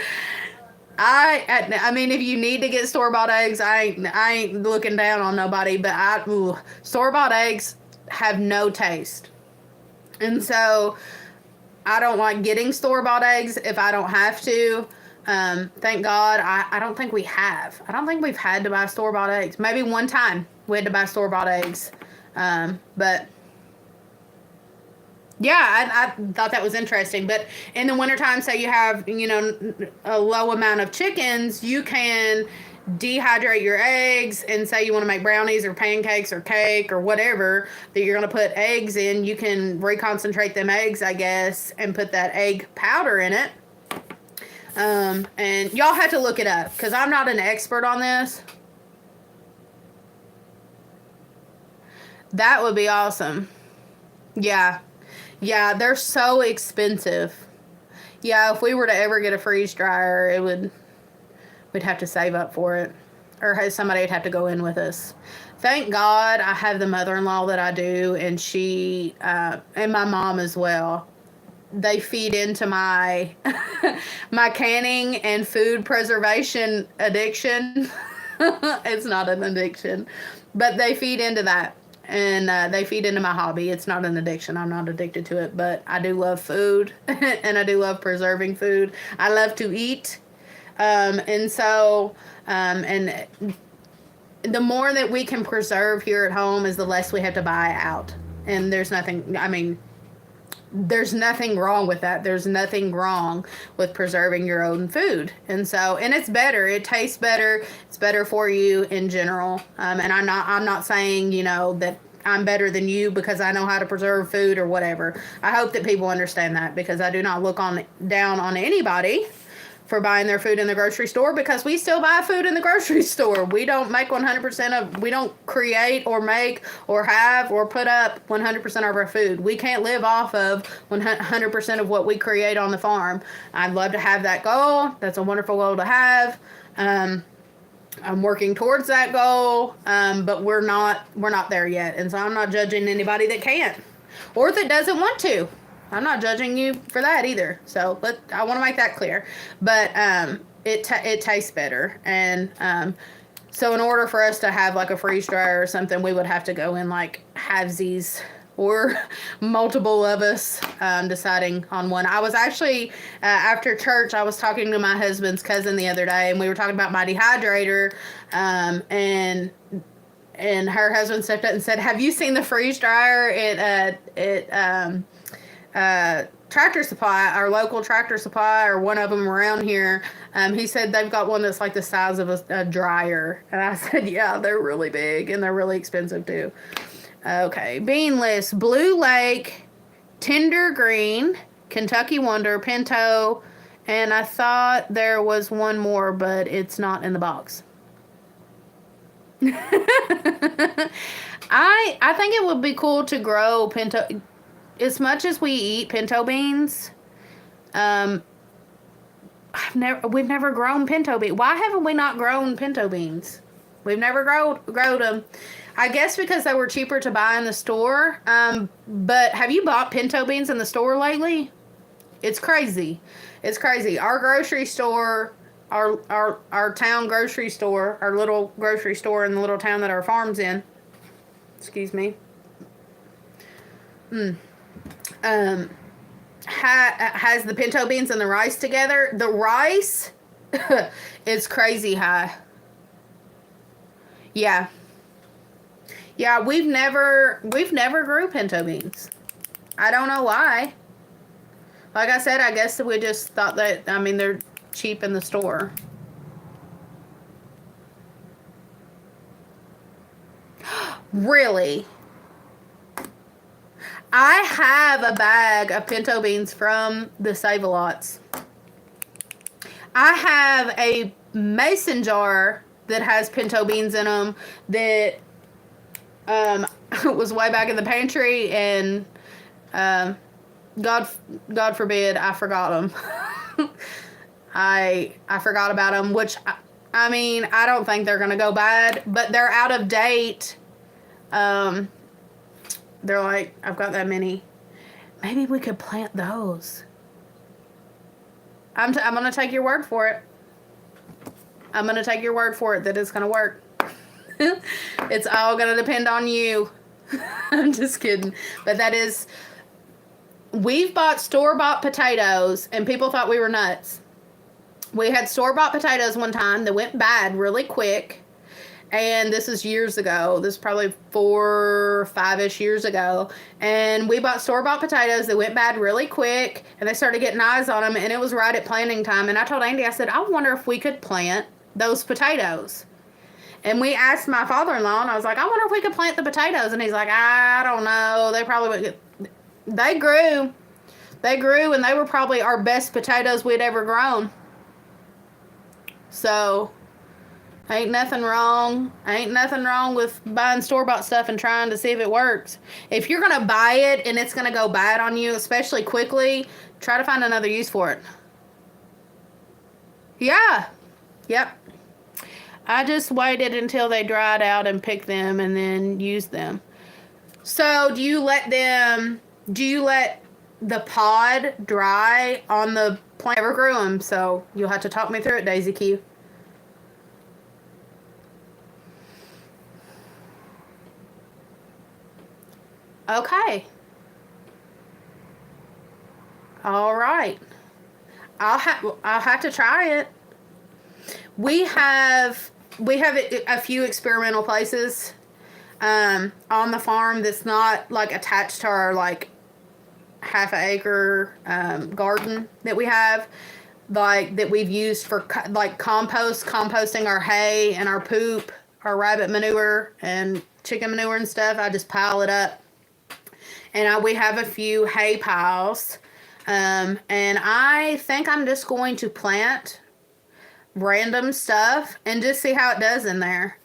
I mean, if you need to get store-bought eggs, I ain't looking down on nobody, but store-bought eggs, have no taste. And so I don't like getting store-bought eggs if I don't have to. Thank God, I don't think we have. I don't think we've had to buy store-bought eggs. Maybe one time we had to buy store-bought eggs. But yeah, I thought that was interesting. But in the wintertime, say you have, a low amount of chickens, you can dehydrate your eggs, and say you want to make brownies or pancakes or cake or whatever that you're going to put eggs in. You can reconcentrate them eggs, I guess, and put that egg powder in it. And y'all have to look it up because I'm not an expert on this. That would be awesome. Yeah. Yeah, they're so expensive. Yeah, if we were to ever get a freeze dryer, we'd have to save up for it. Or somebody would have to go in with us. Thank God I have the mother-in-law that I do, and she, and my mom as well. They feed into my my canning and food preservation addiction. It's not an addiction, but they feed into that. And they feed into my hobby. It's not an addiction. I'm not addicted to it, but I do love food, and I do love preserving food. I love to eat, and so, and the more that we can preserve here at home is the less we have to buy out. And there's nothing, I mean, there's nothing wrong with that. There's nothing wrong with preserving your own food. And so, and it's better. It tastes better. It's better for you in general. And I'm not saying, that I'm better than you because I know how to preserve food or whatever. I hope that people understand that, because I do not look down on anybody for buying their food in the grocery store, because we still buy food in the grocery store. We don't make 100% we don't create or make or have or put up 100% of our food. We can't live off of 100% of what we create on the farm. I'd love to have that goal. That's a wonderful goal to have. I'm working towards that goal, but we're not there yet. And so I'm not judging anybody that can't or that doesn't want to. I'm not judging you for that either. So I want to make that clear. But it tastes better. And so in order for us to have like a freeze dryer or something, we would have to go in like halvesies, or multiple of us deciding on one. I was actually, after church, I was talking to my husband's cousin the other day, and we were talking about my dehydrator, and her husband stepped up and said, "Have you seen the freeze dryer at Tractor Supply, our local Tractor Supply, or one of them around here?" He said they've got one that's like the size of a dryer. And I said, yeah, they're really big, and they're really expensive too. Okay, bean list: Blue Lake, Tender Green, Kentucky Wonder, Pinto, and I thought there was one more, but it's not in the box. I think it would be cool to grow pinto. As much as we eat pinto beans, we've never grown pinto beans. Why haven't we not grown pinto beans? We've never growed them. I guess because they were cheaper to buy in the store. But have you bought pinto beans in the store lately? It's crazy. It's crazy. Our grocery store, our town grocery store, our little grocery store in the little town that our farm's in. Excuse me. Has the pinto beans and the rice together. The rice is crazy high. Yeah. Yeah, we've never grew pinto beans. I don't know why. Like I said, I guess that we just thought that, they're cheap in the store. Really? I have a bag of pinto beans from the Save-A-Lots. I have a mason jar that has pinto beans in them that was way back in the pantry, and God forbid I forgot them. I forgot about them, which I don't think they're gonna go bad, but they're out of date. They're like, I've got that many. Maybe we could plant those. I'm gonna take your word for it. I'm gonna take your word for it that it's gonna work. It's all gonna depend on you. I'm just kidding. But that is, we've bought store-bought potatoes, and people thought we were nuts. We had store-bought potatoes one time that went bad really quick. And this is years ago. This is probably 4, 5-ish years ago. And we bought store-bought potatoes that went bad really quick. And they started getting eyes on them. And it was right at planting time. And I told Andy, I said, I wonder if we could plant those potatoes. And we asked my father-in-law, and I was like, I wonder if we could plant the potatoes. And he's like, I don't know. They probably would get... They grew. They grew, and they were probably our best potatoes we'd ever grown. So, ain't nothing wrong. Ain't nothing wrong with buying store-bought stuff and trying to see if it works. If you're going to buy it and it's going to go bad on you, especially quickly, try to find another use for it. Yeah. Yep. I just waited until they dried out and picked them and then used them. So, do you let the pod dry on the plant? Never grew them, so you'll have to talk me through it, Daisy Q. Okay. All right. I'll have to try it. We have a few experimental places on the farm that's not like attached to our like half-acre garden that we have, like that we've used for like composting our hay and our poop, our rabbit manure and chicken manure and stuff. I just pile it up, and we have a few hay piles, and I think I'm just going to plant random stuff and just see how it does in there.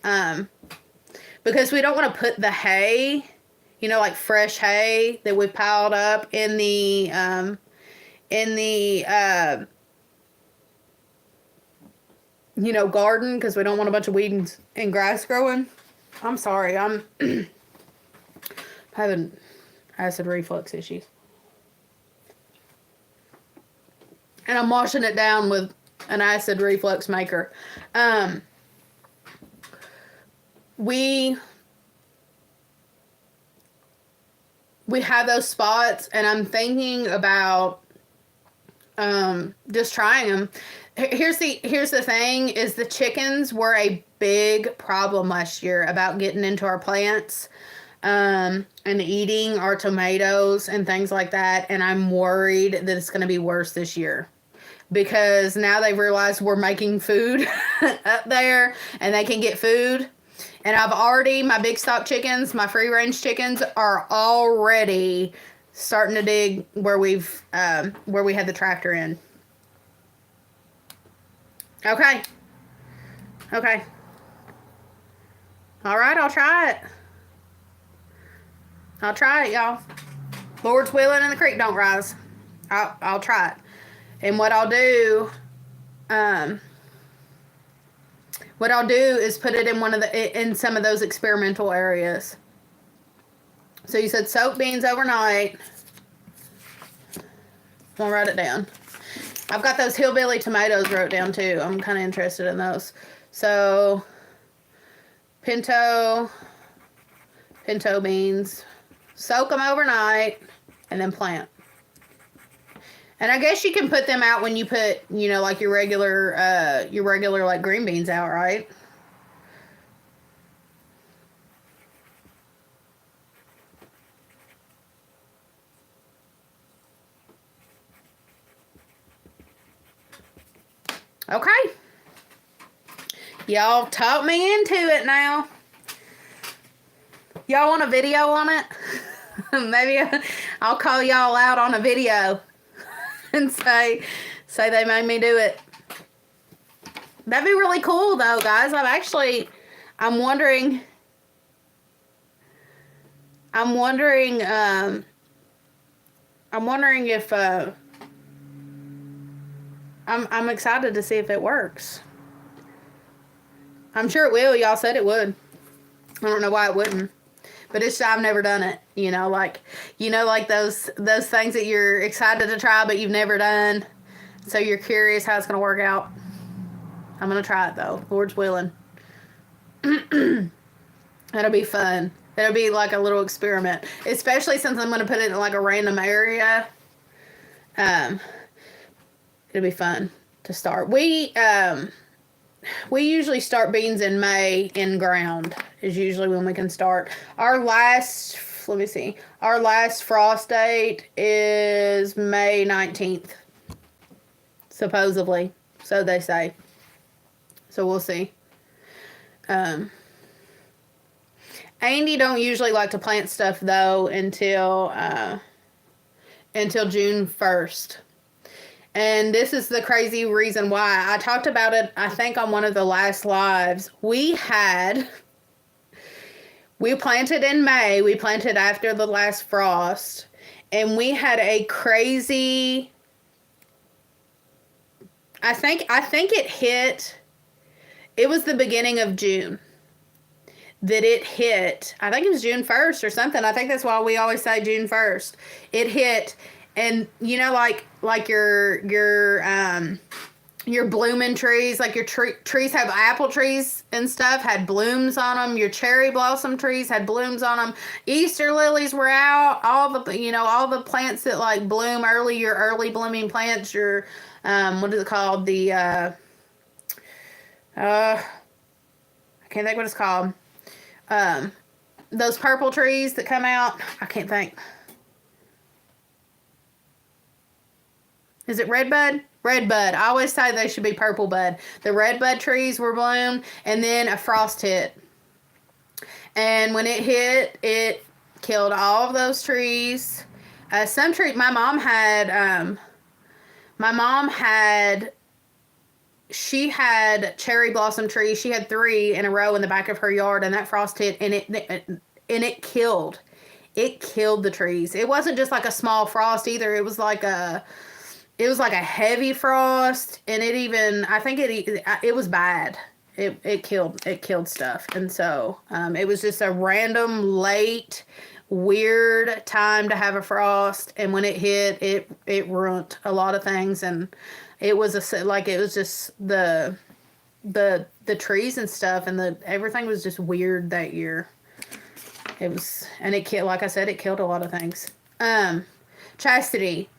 Because we don't want to put the hay, like fresh hay that we piled up in the garden, because we don't want a bunch of weeds and grass growing. I'm sorry, I'm having acid reflux issues. And I'm washing it down with an acid reflux maker. We have those spots, and I'm thinking about just trying them. Here's the thing, is the chickens were a big problem last year about getting into our plants and eating our tomatoes and things like that, and I'm worried that it's going to be worse this year. Because now they've realized we're making food up there, and they can get food. And my big stock chickens, my free range chickens, are already starting to dig where we had the tractor in. Okay. All right, I'll try it, y'all. Lord's willing and the creek don't rise. I'll try it. And what I'll do is put it in some of those experimental areas. So you said soak beans overnight. I'll write it down. I've got those hillbilly tomatoes wrote down too. I'm kind of interested in those. So pinto beans, soak them overnight, and then plant. And I guess you can put them out when you put, like your regular like green beans out, right? Okay. Y'all talk me into it now. Y'all want a video on it? Maybe I'll call y'all out on a video and say they made me do it. That'd be really cool though, guys. I'm wondering if I'm excited to see if it works. I'm sure it will. Y'all said it would. I don't know why it wouldn't. But I've never done it. Like those things that you're excited to try but you've never done. So you're curious how it's going to work out. I'm going to try it though. Lord's willing. That'll be fun. It'll be like a little experiment, especially since I'm going to put it in like a random area. Um, it'll be fun to start. We usually start beans in May in ground is usually when we can start. Let me see. Our last frost date is May 19th, supposedly. So they say. So we'll see. Andy don't usually like to plant stuff though until June 1st. And this is the crazy reason why. I talked about it, I think, on one of the last lives. We planted in May. We planted after the last frost. And we had a crazy, I think it hit, it was the beginning of June that it hit. I think it was June 1st or something. I think that's why we always say June 1st. It hit, and you know, like your blooming trees, like your trees have apple trees and stuff, had blooms on them. Your cherry blossom trees had blooms on them. Easter lilies were out. All the plants that like bloom early, your early blooming plants, your what is it called? I can't think what it's called. Those purple trees that come out. I can't think. Is it redbud? Redbud. I always say they should be purple bud. The redbud trees were bloomed, and then a frost hit. And when it hit, it killed all of those trees. She had cherry blossom trees. She had 3 in a row in the back of her yard, and that frost hit, and it killed the trees. It wasn't just like a small frost either. It was like a heavy frost, and I think it was bad. It killed stuff, and so it was just a random late weird time to have a frost, and when it hit, it ruined a lot of things, and it was just the trees and stuff, and everything was just weird that year. It killed, like I said, it killed a lot of things. Chastity.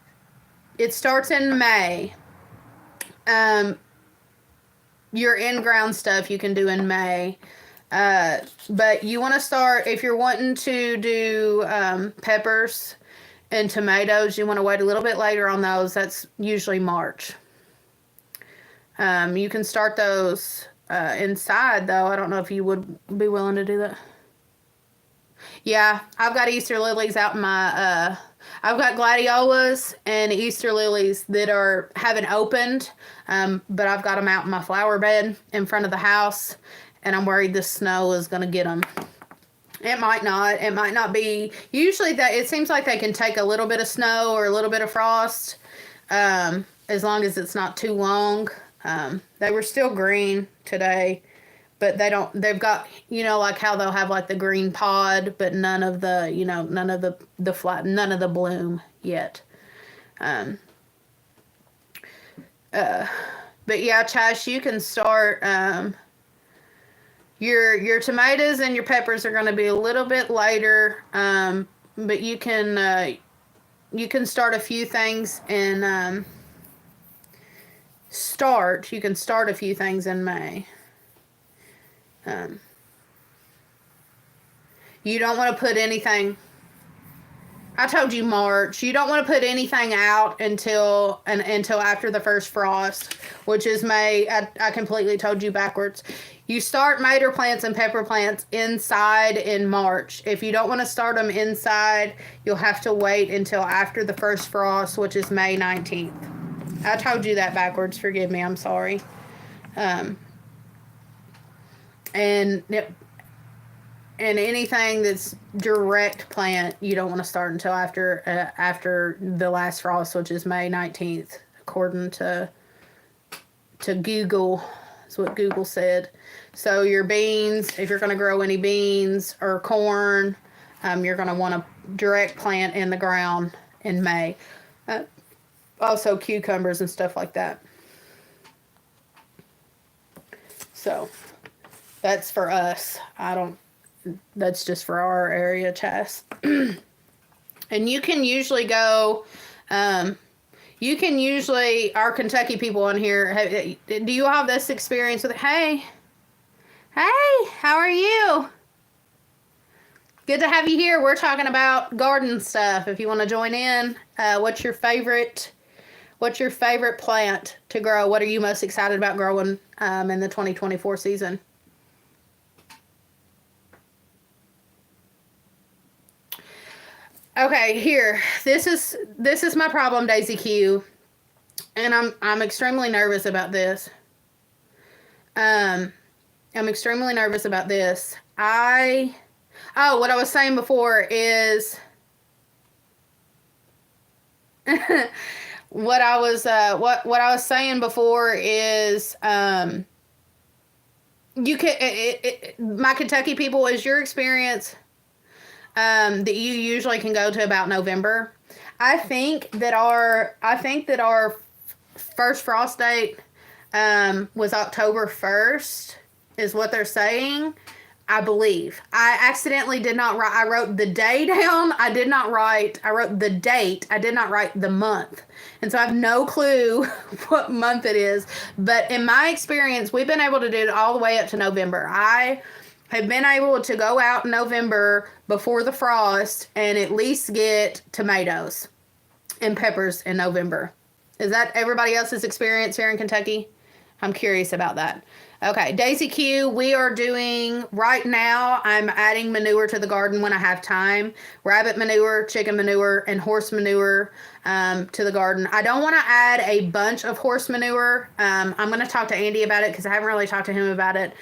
It starts in May. Your in-ground stuff you can do in May. But you want to start, if you're wanting to do peppers and tomatoes, you want to wait a little bit later on those. That's usually March. You can start those inside, though. I don't know if you would be willing to do that. Yeah, I've got Easter lilies out in my... I've got gladiolas and Easter lilies that haven't opened, but I've got them out in my flower bed in front of the house, and I'm worried the snow is going to get them. It might not. It might not be. Usually it seems like they can take a little bit of snow or a little bit of frost, as long as it's not too long. They were still green today, but they've got, like how they'll have like the green pod, but none of the bloom yet. But yeah, Chash, you can start, your tomatoes and your peppers are going to be a little bit later. But you can start a few things and, you can start a few things in May. You don't want to put anything, I told you March. You don't want to put anything out until after the first frost, which is May. I completely told you backwards. You start tomato plants and pepper plants inside in March. If you don't want to start them inside, you'll have to wait until after the first frost, which is May 19th. I told you that backwards. Forgive me. I'm sorry. And anything that's direct plant, you don't want to start until after the last frost, which is May 19th, according to Google. That's what Google said. So your beans, if you're going to grow any beans or corn, you're going to want to direct plant in the ground in May. Also cucumbers and stuff like that. So that's for us. That's just for our area, Chas. And you can usually go, our Kentucky people on here, do you have this experience with, hey, how are you? Good to have you here. We're talking about garden stuff. If you want to join in, what's your favorite plant to grow? What are you most excited about growing in the 2024 season? Okay, here. This is my problem, Daisy Q, and I'm extremely nervous about this. I'm extremely nervous about this. What I was saying before is what I was saying before is you can my Kentucky people, is your experience that you usually can go to about November. I think that our first frost date was October 1st, is what they're saying. I believe. I accidentally did not write. I wrote the day down. I wrote the date. I did not write the month. And so I have no clue what month it is. But in my experience, we've been able to do it all the way up to November. I have been able to go out in November before the frost and at least get tomatoes and peppers in November. Is that everybody else's experience here in Kentucky? I'm curious about that. Okay, Daisy Q, we are doing, right now, I'm adding manure to the garden when I have time. Rabbit manure, chicken manure, and horse manure to the garden. I don't want to add a bunch of horse manure. I'm going to talk to Andy about it because I haven't really talked to him about it.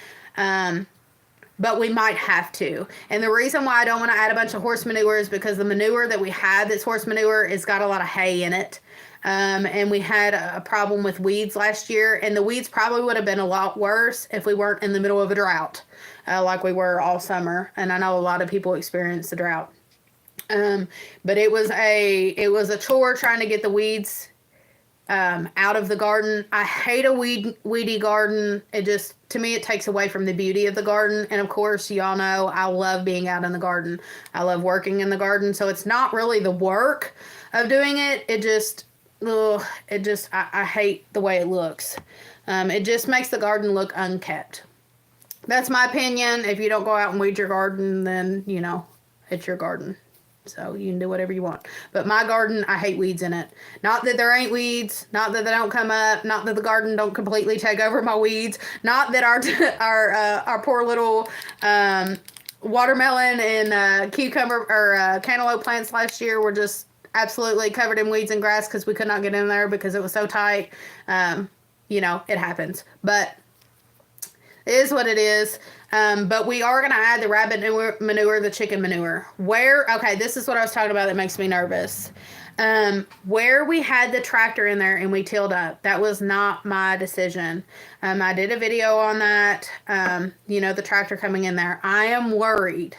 But we might have to. And the reason why I don't want to add a bunch of horse manure is because the manure that we have that's horse manure has got a lot of hay in it. And we had a problem with weeds last year, and the weeds probably would have been a lot worse if we weren't in the middle of a drought, like we were all summer. And I know a lot of people experienced the drought. But it was a chore trying to get the weeds out of the garden. I hate a weedy garden. To me, it takes away from the beauty of the garden. And of course, y'all know I love being out in the garden. I love working in the garden. So it's not really the work of doing it. I hate the way it looks. It just makes the garden look unkept. That's my opinion. If you don't go out and weed your garden, then, it's your garden. So you can do whatever you want. But my garden, I hate weeds in it. Not that there ain't weeds. Not that they don't come up. Not that the garden don't completely take over my weeds. Not that our poor little watermelon and cucumber or cantaloupe plants last year were just absolutely covered in weeds and grass because we could not get in there because it was so tight. It happens. But it is what it is. But we are going to add the rabbit manure, the chicken manure. This is what I was talking about that makes me nervous. Where we had the tractor in there and we tilled up, that was not my decision. I did a video on that, the tractor coming in there. I am worried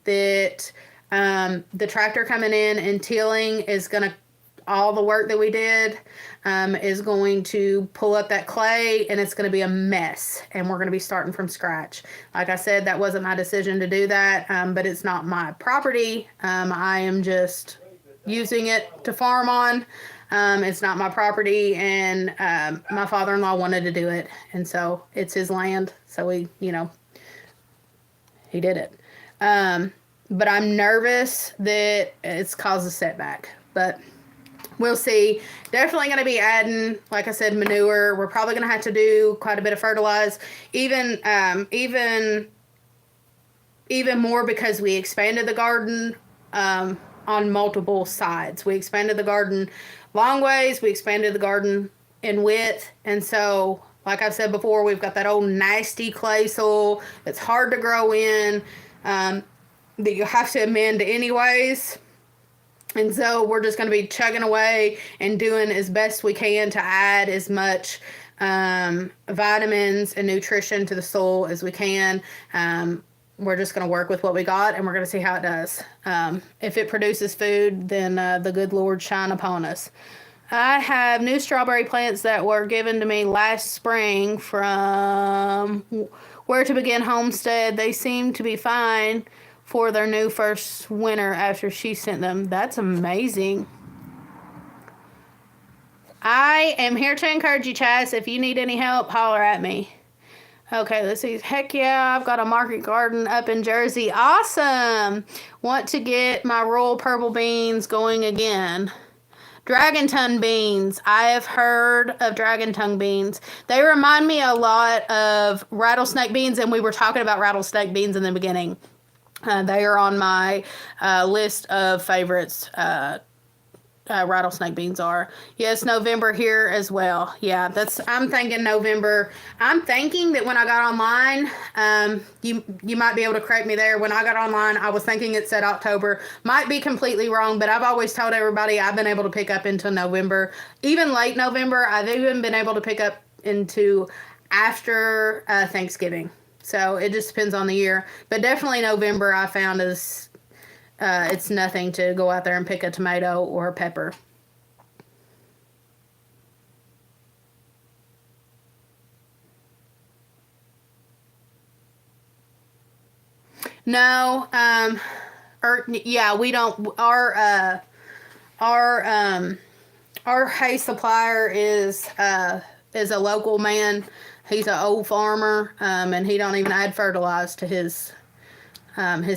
that the tractor coming in and tilling is going to, all the work that we did is going to pull up that clay, and it's going to be a mess, and we're going to be starting from scratch. Like I said, that wasn't my decision to do that, but it's not my property. I am just using it to farm on. It's not my property, and my father-in-law wanted to do it, and so it's his land, so he did it. But I'm nervous that it's caused a setback, but we'll see. Definitely going to be adding, like I said, manure. We're probably going to have to do quite a bit of fertilize, even more because we expanded the garden on multiple sides. We expanded the garden long ways. We expanded the garden in width, and so, like I've said before, we've got that old nasty clay soil that's hard to grow in. That you have to amend anyways. And so we're just going to be chugging away and doing as best we can to add as much vitamins and nutrition to the soil as we can. We're just going to work with what we got, and we're going to see how it does. If it produces food, then the good Lord shine upon us. I have new strawberry plants that were given to me last spring from Where to Begin Homestead. They seem to be fine for their new first winter after she sent them. That's amazing. I am here to encourage you, Chaz. If you need any help, holler at me. Okay, let's see. Heck yeah, I've got a market garden up in Jersey. Awesome. Want to get my royal purple beans going again. Dragon tongue beans. I have heard of dragon tongue beans. They remind me a lot of rattlesnake beans, and we were talking about rattlesnake beans in the beginning. They are on my list of favorites. Rattlesnake beans are. Yes, November here as well. Yeah, I'm thinking November. I'm thinking that when I got online, you might be able to correct me there. When I got online, I was thinking it said October. Might be completely wrong, but I've always told everybody I've been able to pick up into November. Even late November, I've even been able to pick up into after Thanksgiving. So it just depends on the year. But definitely November I found is it's nothing to go out there and pick a tomato or a pepper. No, yeah, we don't. Our hay supplier is a local man. He's an old farmer, and he don't even add fertilizer to his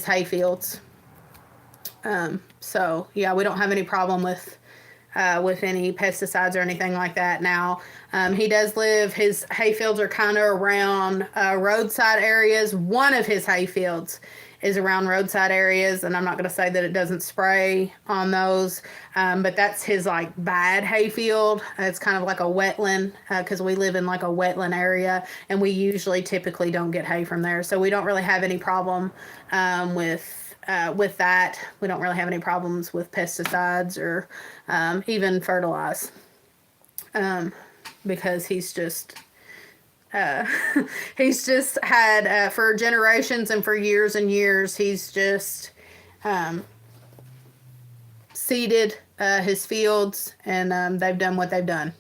hay fields. So yeah, we don't have any problem with any pesticides or anything like that. Now, he does live, his hay fields are kind of around roadside areas. One of his hay fields is around roadside areas, and I'm not going to say that it doesn't spray on those, but that's his like bad hay field. It's kind of like a wetland because we live in like a wetland area, and we usually typically don't get hay from there, so we don't really have any problem with that. We don't really have any problems with pesticides or even fertilize because he's just he's just had for generations and for years and years he's just seeded his fields, and they've done what they've done.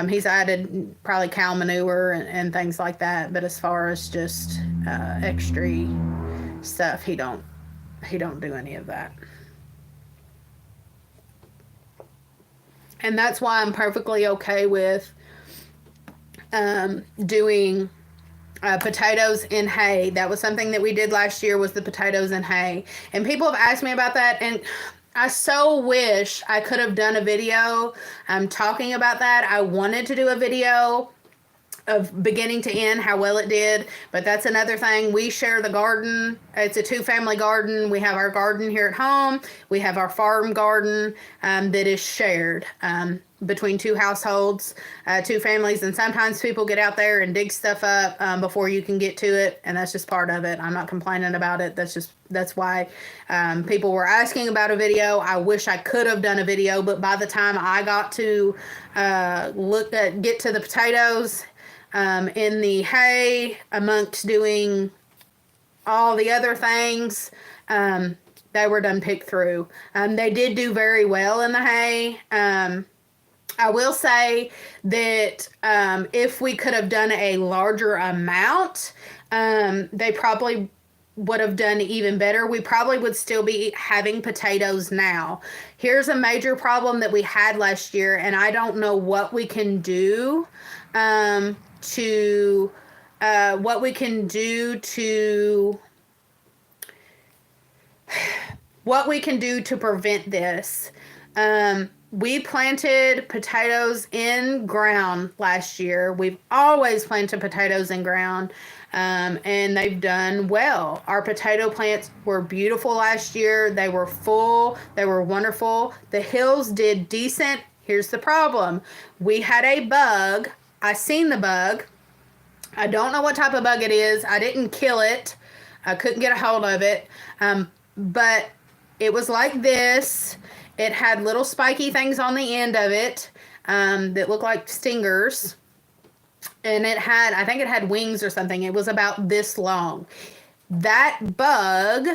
He's added probably cow manure and things like that, but as far as just extra stuff, he don't do any of that. And that's why I'm perfectly okay with doing potatoes in hay. That was something that we did last year, was the potatoes in hay. And people have asked me about that, and I so wish I could have done a video talking about that. I wanted to do a video of beginning to end, how well it did, but that's another thing. We share the garden. It's a 2-family garden. We have our garden here at home. We have our farm garden that is shared between 2 households, 2 families, and sometimes people get out there and dig stuff up before you can get to it, and that's just part of it. I'm not complaining about it. That's why people were asking about a video. I wish I could have done a video, but by the time I got to get to the potatoes in the hay, amongst doing all the other things, they were done picked through. They did do very well in the hay. I will say that if we could have done a larger amount, they probably would have done even better. We probably would still be having potatoes now. Here's a major problem that we had last year, and I don't know what we can do to prevent this. We planted potatoes in ground last year. We've always planted potatoes in ground, and they've done well. Our potato plants were beautiful last year. They were full. They were wonderful. The hills did decent. Here's the problem. We had a bug. I seen the bug. I don't know what type of bug it is. I didn't kill it. I couldn't get a hold of it. But it was like this. It had little spiky things on the end of it that looked like stingers. And I think it had wings or something. It was about this long. That bug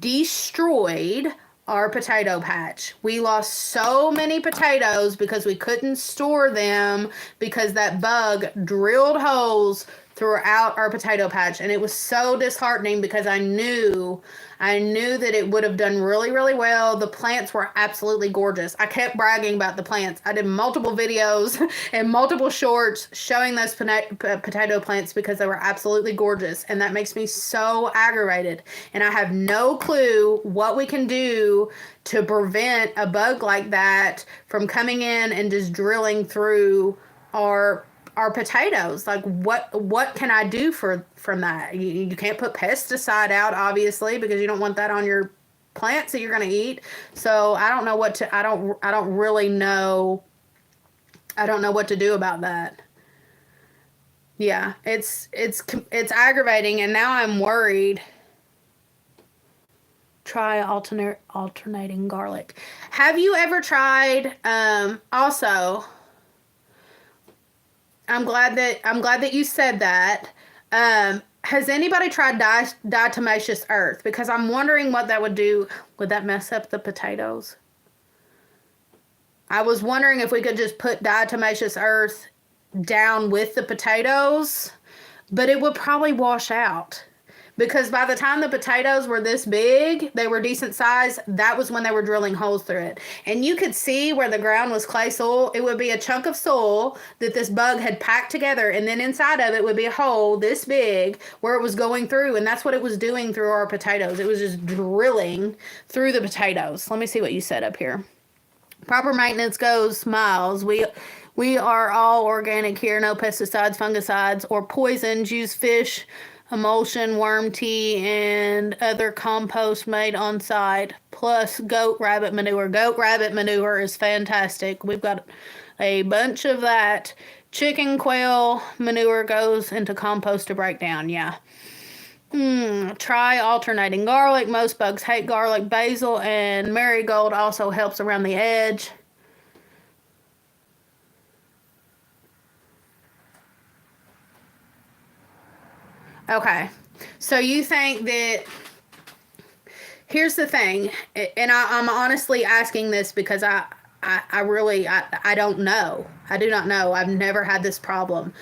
destroyed our potato patch. We lost so many potatoes because we couldn't store them because that bug drilled holes throughout our potato patch, and it was so disheartening because I knew that it would have done really, really well. The plants were absolutely gorgeous. I kept bragging about the plants. I did multiple videos and multiple shorts showing those potato plants because they were absolutely gorgeous, and that makes me so aggravated. And I have no clue what we can do to prevent a bug like that from coming in and just drilling through our potatoes. Like, what can I do from that? You can't put pesticide out, obviously, because you don't want that on your plants that you're going to eat. So I don't know what to I don't really know. I don't know what to do about that. Yeah, it's aggravating, and now I'm worried. Try alternating garlic. Have you ever tried also, I'm glad that you said that. Has anybody tried diatomaceous earth? Because I'm wondering what that would do. Would that mess up the potatoes? I was wondering if we could just put diatomaceous earth down with the potatoes, but it would probably wash out. Because by the time the potatoes were this big, they were decent size, that was when they were drilling holes through it. And you could see where the ground was clay soil. It would be a chunk of soil that this bug had packed together, and then inside of it would be a hole this big where it was going through, and that's what it was doing through our potatoes. It was just drilling through the potatoes. Let me see what you said up here. Proper maintenance goes miles. We are all organic here, no pesticides, fungicides, or poisons. Use fish emulsion, worm tea, and other compost made on site, plus goat rabbit manure. Goat rabbit manure is fantastic. We've got a bunch of that. Chicken quail manure goes into compost to break down. Yeah. Try alternating garlic. Most bugs hate garlic. Basil and marigold also helps around the edge. Okay. So you think that, here's the thing, and I'm honestly asking this because I really, I don't know. I do not know. I've never had this problem.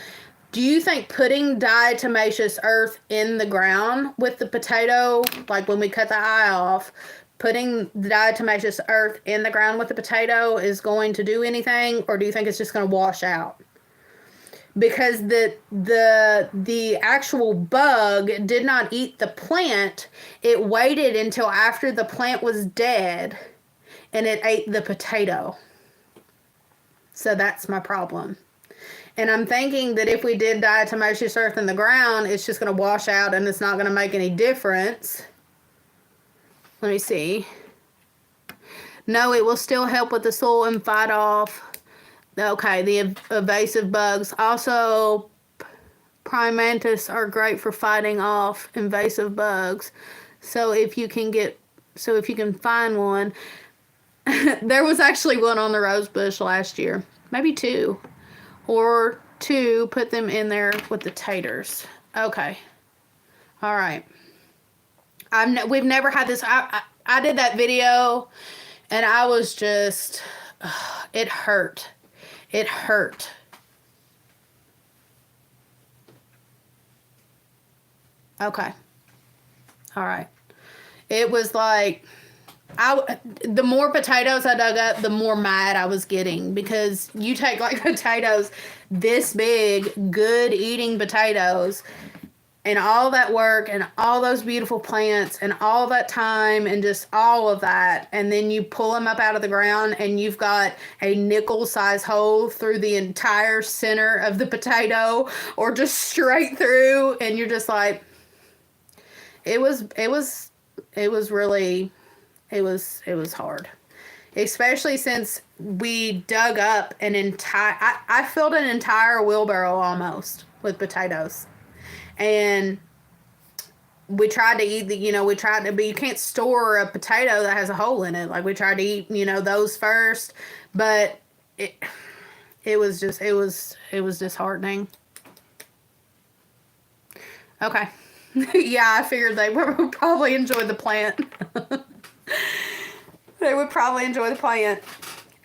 Do you think putting diatomaceous earth in the ground with the potato, like when we cut the eye off, putting the diatomaceous earth in the ground with the potato is going to do anything, or do you think it's just going to wash out? Because the actual bug did not eat the plant. It waited until after the plant was dead, and it ate the potato. So that's my problem. And I'm thinking that if we did diatomaceous earth in the ground, it's just going to wash out and it's not going to make any difference. Let me see. No, it will still help with the soil and fight off. Okay, the invasive bugs. Also, primantis are great for fighting off invasive bugs. So if you can find one, there was actually one on the rose bush last year, maybe two, or two. Put them in there with the taters. Okay, all right. We've never had this. I did that video, and I was just, it hurt. It hurt. Okay. All right. It was like, the more potatoes I dug up, the more mad I was getting, because you take like potatoes this big, good eating potatoes, and all that work and all those beautiful plants and all that time and just all of that, and then you pull them up out of the ground and you've got a nickel size hole through the entire center of the potato, or just straight through, and you're just like, it was hard, especially since we dug up an entire, I filled an entire wheelbarrow almost with potatoes. And we tried to eat but you can't store a potato that has a hole in it. Like, we tried to eat, those first, but it was disheartening. Okay. Yeah, I figured they would probably enjoy the plant. They would probably enjoy the plant.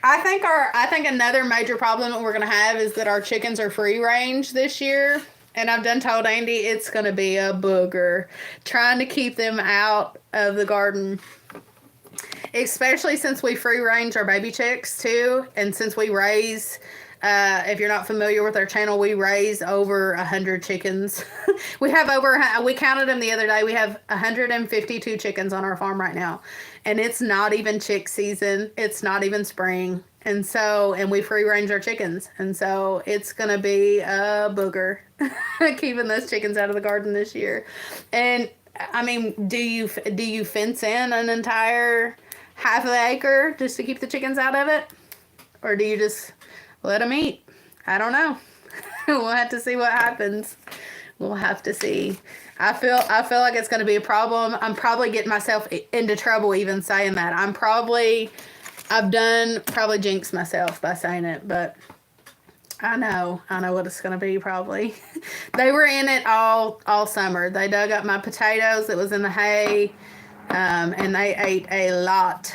I think another major problem that we're gonna have is that our chickens are free range this year. And I've done told Andy it's gonna be a booger. Trying to keep them out of the garden. Especially since we free range our baby chicks too. And since we raise if you're not familiar with our channel, we raise over 100 chickens. We counted them the other day. We have 152 chickens on our farm right now. And it's not even chick season. It's not even spring. And we free range our chickens. And so it's going to be a booger keeping those chickens out of the garden this year. And I mean, do you fence in an entire half of the acre just to keep the chickens out of it? Or do you just let them eat? I don't know. We'll have to see what happens. We'll have to see. I feel like it's going to be a problem. I'm probably getting myself into trouble even saying that. I've probably jinxed myself by saying it, but I know what it's going to be probably. They were in it all summer. They dug up my potatoes that was in the hay, and they ate a lot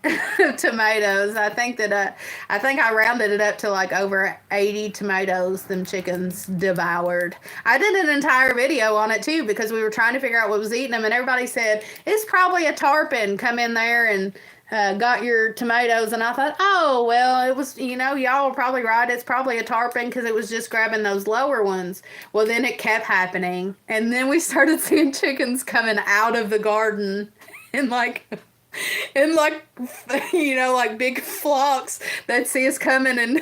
of tomatoes. I think I rounded it up to like over 80 tomatoes them chickens devoured. I did an entire video on it too because we were trying to figure out what was eating them, and everybody said it's probably a tarpon come in there and got your tomatoes. And I thought, oh well, it was, y'all were probably right, it's probably a tarpon because it was just grabbing those lower ones. Well, then it kept happening, and then we started seeing chickens coming out of the garden and like big flocks that see us coming and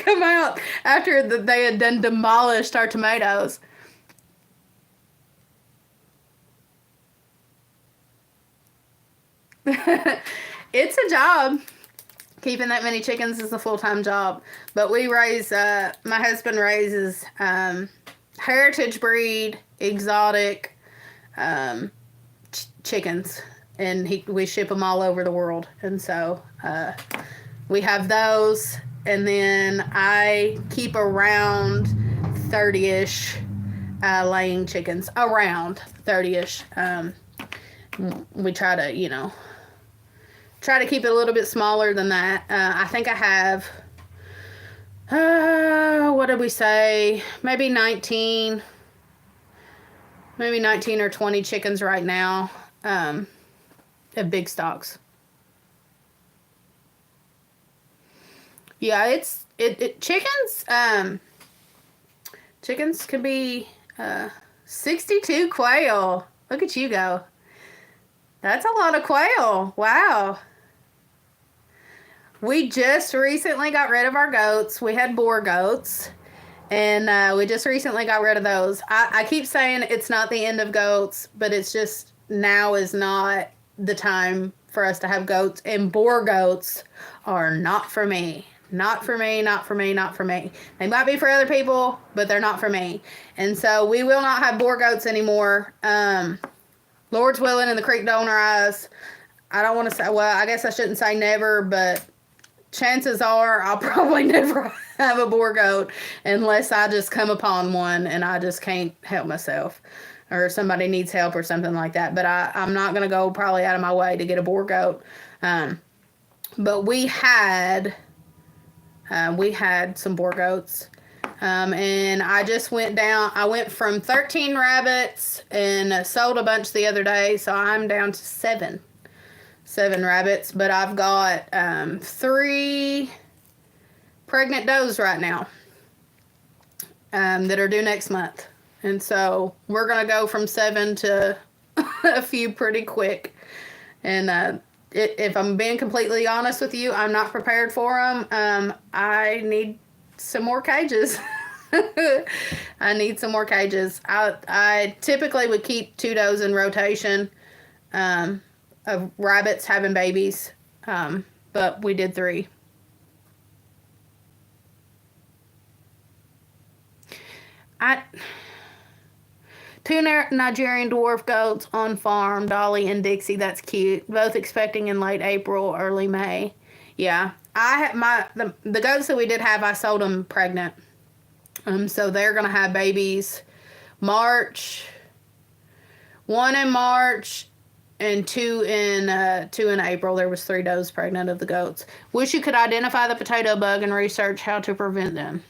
come out after they had done demolished our tomatoes. It's a job. Keeping that many chickens is a full-time job. But we raise, my husband raises heritage breed, exotic chickens, and we ship them all over the world. And so we have those, and then I keep around 30-ish laying chickens, around 30-ish. We try to keep it a little bit smaller than that. I think I have what did we say, maybe 19 or 20 chickens right now, of big stocks. Yeah, chickens can be 62 quail. Look at you go. That's a lot of quail. Wow. We just recently got rid of our goats. We had Boer goats, and we just recently got rid of those. I keep saying it's not the end of goats, but it's just now is not the time for us to have goats. And Boer goats are not for me. Not for me, not for me, not for me. They might be for other people, but they're not for me. And so we will not have Boer goats anymore. Lord's willing and the creek don't rise. I don't want to say, well, I guess I shouldn't say never, but chances are I'll probably never have a Boer goat unless I just come upon one and I just can't help myself, or somebody needs help or something like that. But I'm not going to go probably out of my way to get a Boer goat. But we had some Boer goats. And I just went from 13 rabbits and sold a bunch the other day. So I'm down to seven rabbits, but I've got 3 pregnant does right now that are due next month. And so we're going to go from 7 to a few pretty quick. And if I'm being completely honest with you, I'm not prepared for them. I need some more cages. I need some more cages. I typically would keep 2 does in rotation of rabbits having babies, but we did 3. Two Nigerian dwarf goats on farm, Dolly and Dixie. That's cute. Both expecting in late April, early May. Yeah, the goats that we did have, I sold them pregnant. So they're gonna have babies March, one in March, and two in April. There was 3 does pregnant of the goats. Wish you could identify the potato bug and research how to prevent them.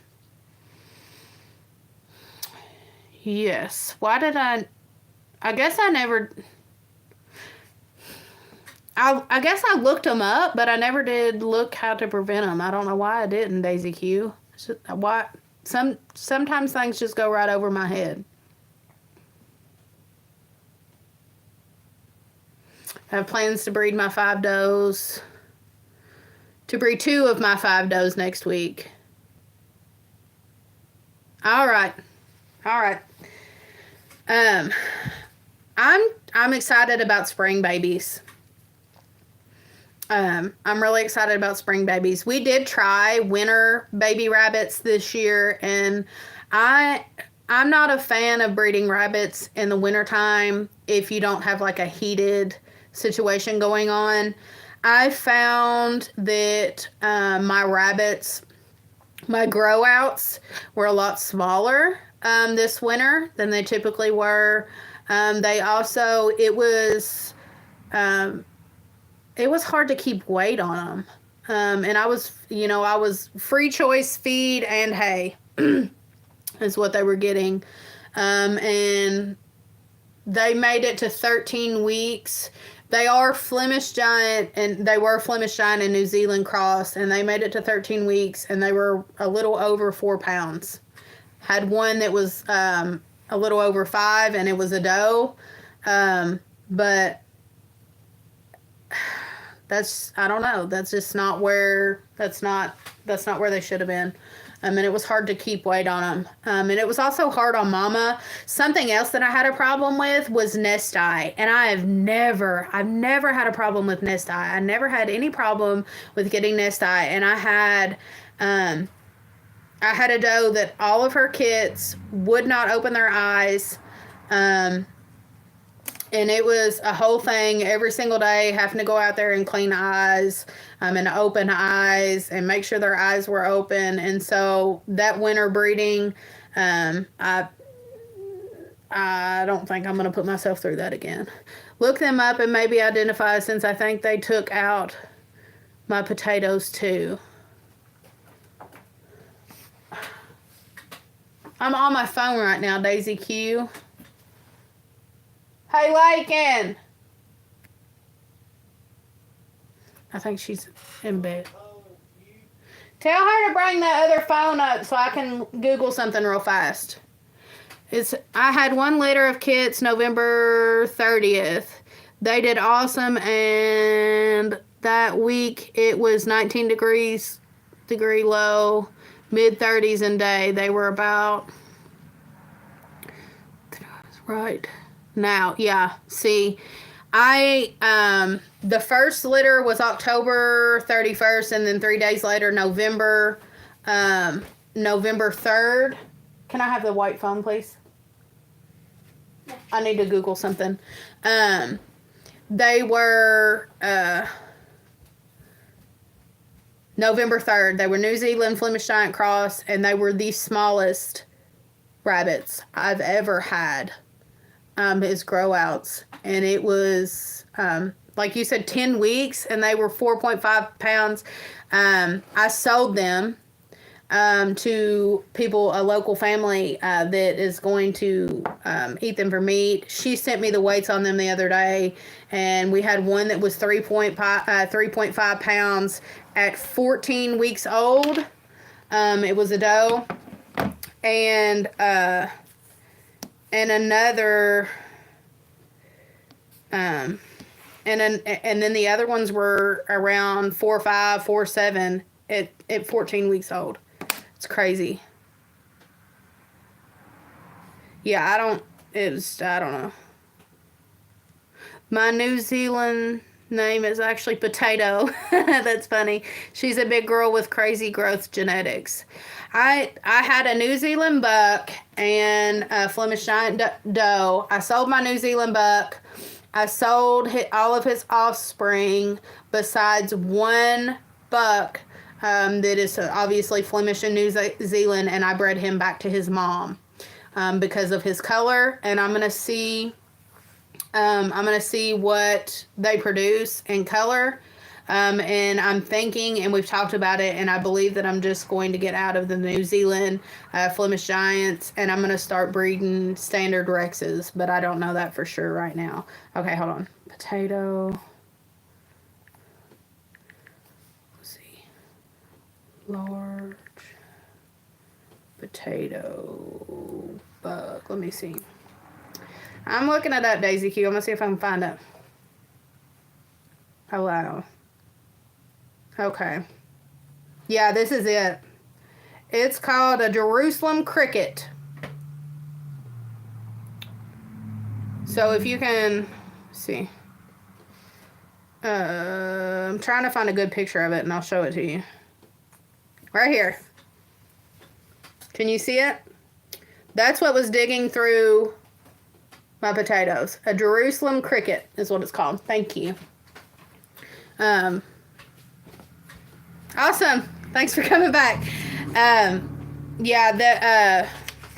Yes. Why did I guess I never... I guess I looked them up, but I never did look how to prevent them. I don't know why I didn't, Daisy Q. Why? Sometimes things just go right over my head. I have plans to breed my 5 does. To breed 2 of my 5 does next week. All right. I'm excited about spring babies. I'm really excited about spring babies. We did try winter baby rabbits this year, and I'm not a fan of breeding rabbits in the wintertime if you don't have like a heated situation going on. I found that my rabbits, my grow outs, were a lot smaller this winter than they typically were. They also, it was hard to keep weight on them. And I was free choice feed and hay is what they were getting. And they made it to 13 weeks. They are Flemish Giant, and they were Flemish Giant and New Zealand Cross, and they made it to 13 weeks, and they were a little over 4 pounds. Had one that was a little over 5, and it was a doe. But I don't know. That's just not where, that's not where they should have been. And it was hard to keep weight on them. And it was also hard on Mama. Something else that I had a problem with was nest eye. And I've never had a problem with nest eye. I never had any problem with getting nest eye. And I had a doe that all of her kits would not open their eyes. And it was a whole thing every single day, having to go out there and clean eyes and open eyes and make sure their eyes were open. And so that winter breeding, I don't think I'm going to put myself through that again. Look them up and maybe identify, since I think they took out my potatoes too. I'm on my phone right now, Daisy Q. Hey, Lakin. I think she's in bed. Tell her to bring that other phone up so I can Google something real fast. I had 1 litter of kits November 30th. They did awesome, and that week it was 19 degree low, mid-30s in day. They were about... Right. Now, yeah, see, the first litter was October 31st, and then 3 days later, November 3rd. Can I have the white phone, please? I need to Google something. They were, November 3rd. They were New Zealand Flemish Giant Cross, and they were the smallest rabbits I've ever had. His grow outs, and it was like you said, 10 weeks, and they were 4.5 pounds. I sold them to people, a local family that is going to eat them for meat. She sent me the weights on them the other day, and we had one that was 3.5 pounds at 14 weeks old. It was a doe, and another, and then the other ones were around 4.5, 4.7 at 14 weeks old. It's crazy. Yeah, I don't know. My New Zealand name is actually Potato. That's funny. She's a big girl with crazy growth genetics. I had a New Zealand buck and a Flemish Giant doe. I sold my New Zealand buck. I sold all of his offspring besides one buck that is obviously Flemish and New Zealand, and I bred him back to his mom because of his color. And I'm going to see I'm going to see what they produce in color. And I'm thinking, and we've talked about it, and I believe that I'm just going to get out of the New Zealand Flemish Giants, and I'm going to start breeding standard Rexes, but I don't know that for sure right now. Okay, hold on. Potato. Let's see. Large potato bug. Let me see. I'm looking it up, Daisy Q. I'm going to see if I can find it. Oh, wow. Okay. Yeah, this is it. It's called a Jerusalem cricket. So if you can see. I'm trying to find a good picture of it and I'll show it to you. Right here. Can you see it? That's what was digging through my potatoes. A Jerusalem cricket is what it's called. Thank you. Awesome. Thanks for coming back. Yeah,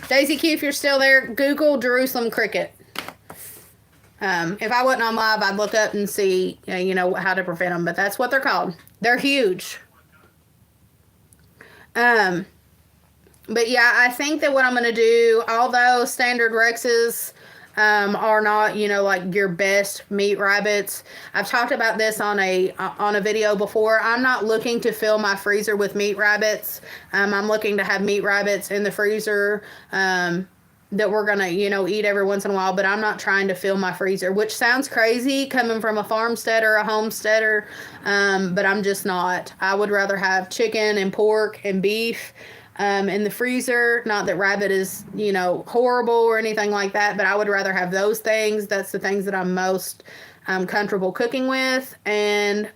Daisy Q, if you're still there, Google Jerusalem cricket. If I wasn't on live, I'd look up and see, how to prevent them, but that's what they're called. They're huge. But yeah, I think that what I'm going to do, although standard Rexes are not, like your best meat rabbits. I've talked about this on a video before. I'm not looking to fill my freezer with meat rabbits. I'm looking to have meat rabbits in the freezer that we're going to, eat every once in a while, but I'm not trying to fill my freezer, which sounds crazy coming from a farmsteader, a homesteader, but I'm just not. I would rather have chicken and pork and beef in the freezer. Not that rabbit is, horrible or anything like that, but I would rather have those things. That's the things that I'm most comfortable cooking with. And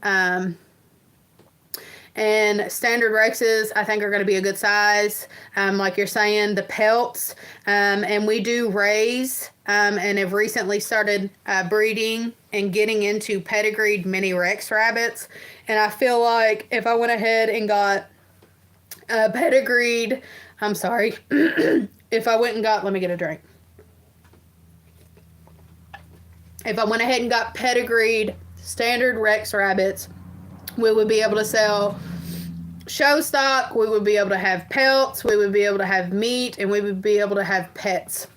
standard Rexes, I think, are going to be a good size. Like you're saying, the pelts. And we do raise and have recently started breeding and getting into pedigreed mini Rex rabbits. And I feel like if I went ahead and got pedigreed, I'm sorry, if I went and got, let me get a drink. If I went ahead and got pedigreed standard Rex rabbits, we would be able to sell show stock, we would be able to have pelts, we would be able to have meat, and we would be able to have pets.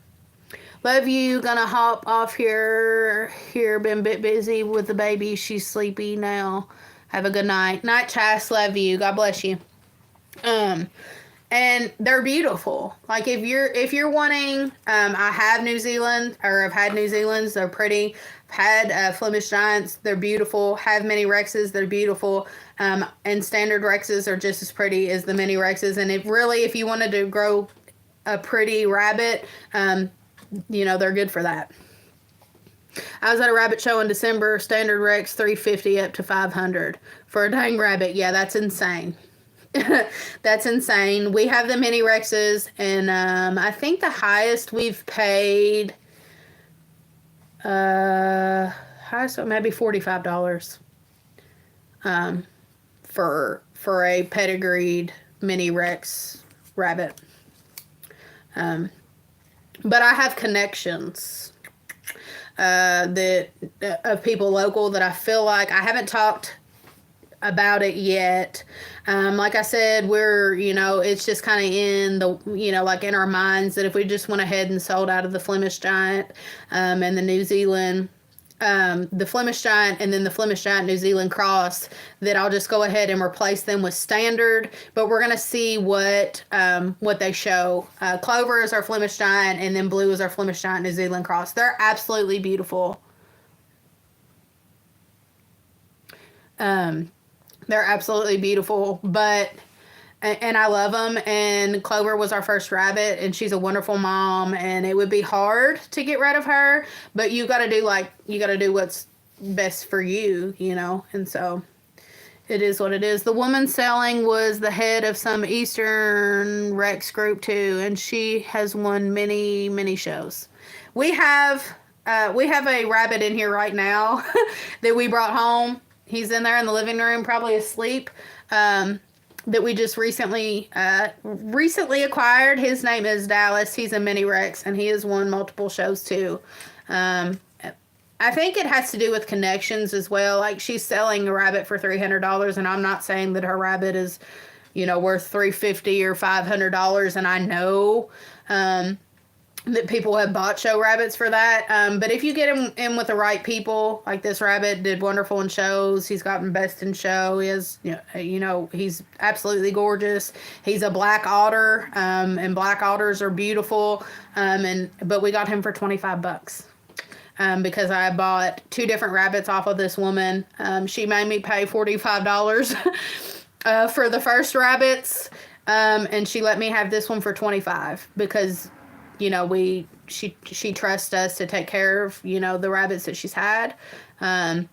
Love you. Gonna hop off here. Been a bit busy with the baby. She's sleepy now. Have a good night. Night, Chas. Love you. God bless you. And they're beautiful. Like if you're wanting, I have New Zealand, or I've had New Zealands. They're pretty. I've had Flemish Giants. They're beautiful. Have mini Rexes. They're beautiful. And standard Rexes are just as pretty as the mini Rexes. And if you wanted to grow a pretty rabbit, they're good for that. I was at a rabbit show in December. Standard Rex $350 up to $500 for a dang rabbit. Yeah, that's insane. That's insane. We have the mini Rexes, and I think the highest we've paid, highest maybe $45, for a pedigreed mini Rex rabbit. But I have connections of people local that I feel like I haven't talked about it yet. Like I said, we're, it's just kind of in the, like in our minds that if we just went ahead and sold out of the Flemish Giant and the New Zealand, the Flemish Giant and then the Flemish Giant New Zealand cross, that I'll just go ahead and replace them with standard. But we're going to see what they show. Clover is our Flemish Giant, and then Blue is our Flemish Giant New Zealand cross. They're absolutely beautiful. They're absolutely beautiful, and I love them. And Clover was our first rabbit, and she's a wonderful mom, and it would be hard to get rid of her, but you got to do what's best for you, and so it is what it is. The woman selling was the head of some Eastern Rex group too, and she has won many, many shows. We have a rabbit in here right now that we brought home. He's in there in the living room, probably asleep, that we just recently acquired. His name is Dallas. He's a mini Rex, and he has won multiple shows too. I think it has to do with connections as well. Like she's selling a rabbit for $300, and I'm not saying that her rabbit is, worth $350 or $500. And I know that people have bought show rabbits for that. But if you get him in with the right people, like this rabbit did wonderful in shows. He's gotten best in show. He is, he's absolutely gorgeous. He's a black otter, and black otters are beautiful. But we got him for $25. Because I bought 2 different rabbits off of this woman. She made me pay $45 for the first rabbits, and she let me have this one for $25 because, she trusts us to take care of the rabbits that she's had, and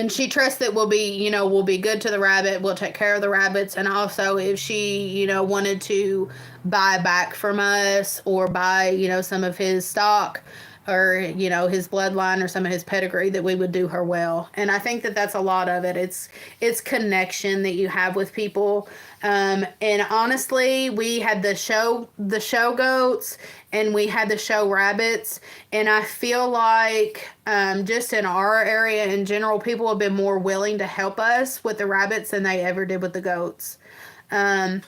she trusts that we'll be good to the rabbit. We'll take care of the rabbits, and also if she wanted to buy back from us or buy some of his stock, or his bloodline or some of his pedigree, that we would do her well. And I think that that's a lot of it. It's connection that you have with people. And honestly, we had the show goats and we had the show rabbits, and I feel like just in our area in general, people have been more willing to help us with the rabbits than they ever did with the goats. And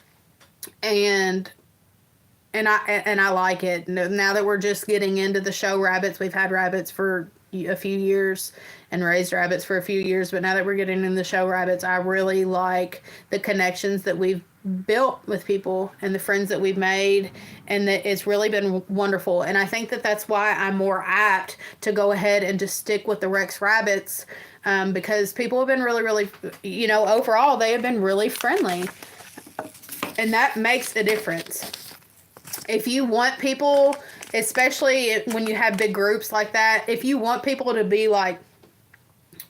I like it. Now that we're just getting into the show rabbits, we've had rabbits for a few years and raised rabbits for a few years, but now that we're getting into the show rabbits, I really like the connections that we've built with people and the friends that we've made, and that it's really been wonderful. And I think that that's why I'm more apt to go ahead and just stick with the Rex rabbits, because people have been really, really, overall, they have been really friendly, and that makes a difference. If you want people, especially when you have big groups like that, if you want people to be like,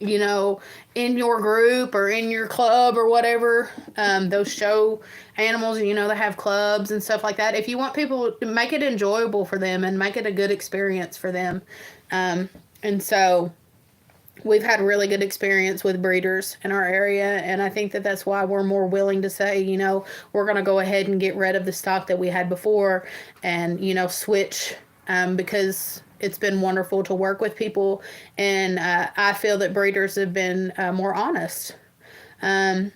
in your group or in your club or whatever, those show animals, they have clubs and stuff like that. If you want people to make it enjoyable for them and make it a good experience for them. And so we've had really good experience with breeders in our area, and I think that that's why we're more willing to say, we're going to go ahead and get rid of the stock that we had before and, switch, because it's been wonderful to work with people, and I feel that breeders have been more honest, and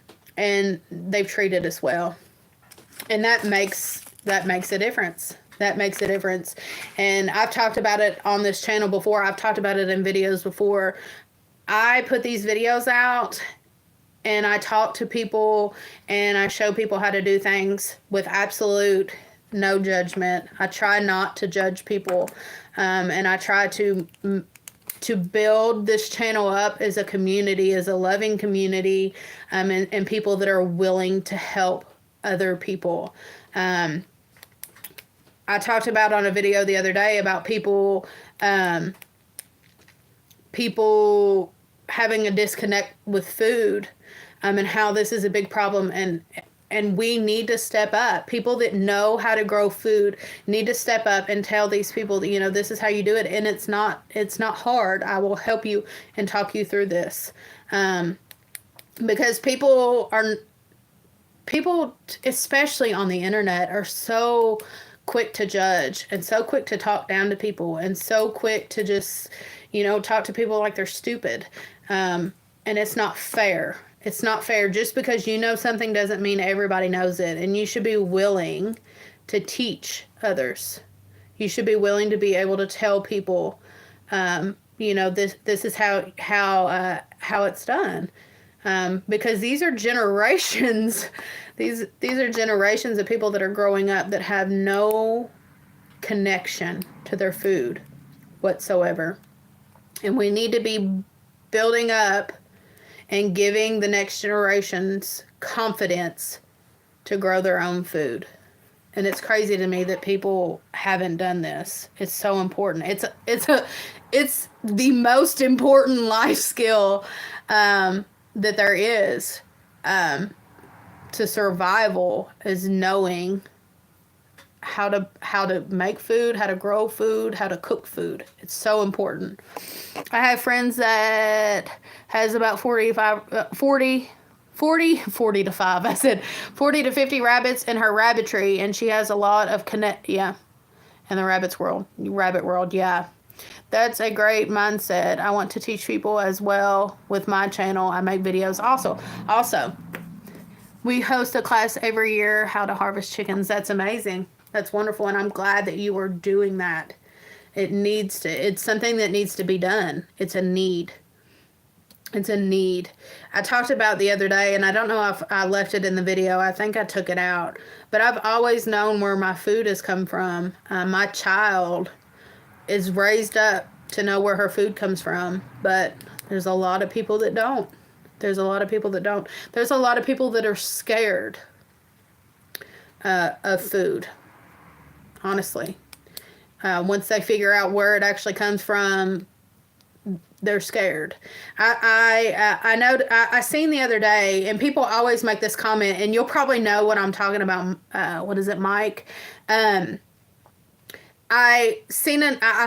they've treated us well, and that makes a difference. That makes a difference. And I've talked about it on this channel before. I've talked about it in videos before. I put these videos out and I talk to people and I show people how to do things with absolute no judgment. I try not to judge people, and I try to build this channel up as a community, as a loving community, and people that are willing to help other people. I talked about on a video the other day about people having a disconnect with food, and how this is a big problem, and we need to step up. People that know how to grow food need to step up and tell these people that, this is how you do it, and it's not hard. I will help you and talk you through this, because people, especially on the internet, are so quick to judge and so quick to talk down to people and so quick to just, talk to people like they're stupid. And it's not fair. It's not fair. Just because you know something doesn't mean everybody knows it. And you should be willing to teach others. You should be willing to be able to tell people, this is how it's done. Because these are generations, these are generations of people that are growing up that have no connection to their food whatsoever. And we need to be building up and giving the next generations confidence to grow their own food. And it's crazy to me that people haven't done this. It's so important. It's the most important life skill that there is to survival, is knowing how to make food, how to grow food, how to cook food. It's so important. I have friends that has about 40 to 5. I said 40 to 50 rabbits in her rabbitry, and she has a lot of in the rabbit world. Yeah. That's a great mindset. I want to teach people as well with my channel. I make videos Also, we host a class every year, how to harvest chickens. That's amazing. That's wonderful. And I'm glad that you are doing that. It's something that needs to be done. It's a need. It's a need. I talked about the other day, and I don't know if I left it in the video. I think I took it out. But I've always known where my food has come from. My child is raised up to know where her food comes from. But there's a lot of people that don't. There's a lot of people that don't. There's a lot of people that are scared of food, honestly. Once they figure out where it actually comes from, they're scared. I know. I seen the other day, and people always make this comment, and you'll probably know what I'm talking about. What is it, Mike? I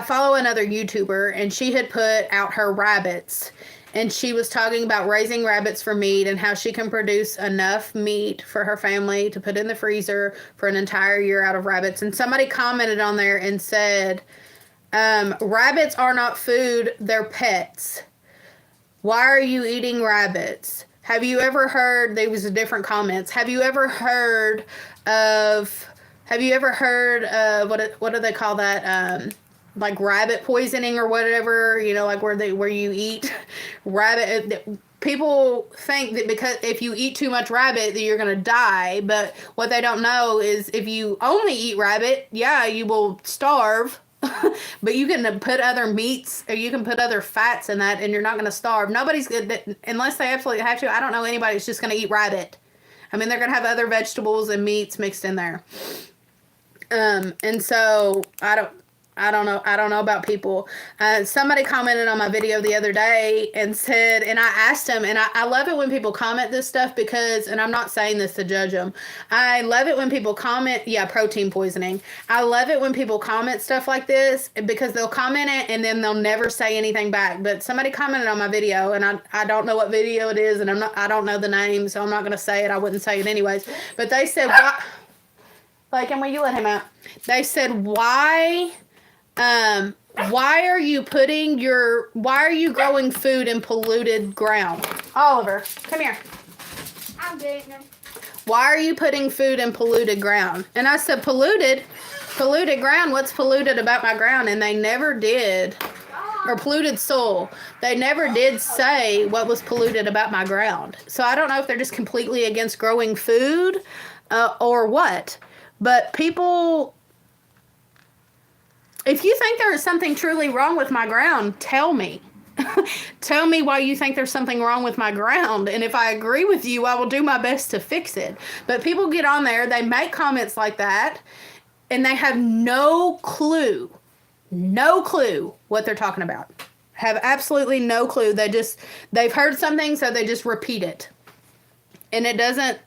follow another YouTuber, and she had put out her rabbits, and she was talking about raising rabbits for meat and how she can produce enough meat for her family to put in the freezer for an entire year out of rabbits. And somebody commented on there and said, rabbits are not food, they're pets. Why are you eating rabbits? Have you ever heard, there was different comments, have you ever heard of what do they call that? Like rabbit poisoning or whatever, you know, like where you eat rabbit. People think that because if you eat too much rabbit that you're going to die, but what they don't know is if you only eat rabbit, yeah, you will starve. But you can put other meats or you can put other fats in that and you're not going to starve. Nobody's good unless they absolutely have to. I don't know anybody who's just going to eat rabbit. I mean, they're going to have other vegetables and meats mixed in there. And so I don't know about people. Somebody commented on my video the other day and said, and I asked them, and I love it when people comment this stuff because, and I'm not saying this to judge them. I love it when people comment, protein poisoning. I love it when people comment stuff like this because they'll comment it and then they'll never say anything back. But somebody commented on my video and I don't know what video it is and I don't know the name, so I'm not going to say it. I wouldn't say it anyways. But they said, and will you let him out? They said, why are you growing food in polluted ground? Oliver, come here. I'm getting them. Why are you putting food in polluted ground? And I said, polluted ground, what's polluted about my ground? And they never did, or polluted soil. They never did say what was polluted about my ground. So I don't know if they're just completely against growing food or what. But people, if you think there is something truly wrong with my ground, tell me. Tell me why you think there's something wrong with my ground. And if I agree with you, I will do my best to fix it. But people get on there, they make comments like that, and they have no clue what they're talking about. Have absolutely no clue. They've heard something, so they just repeat it. And it doesn't...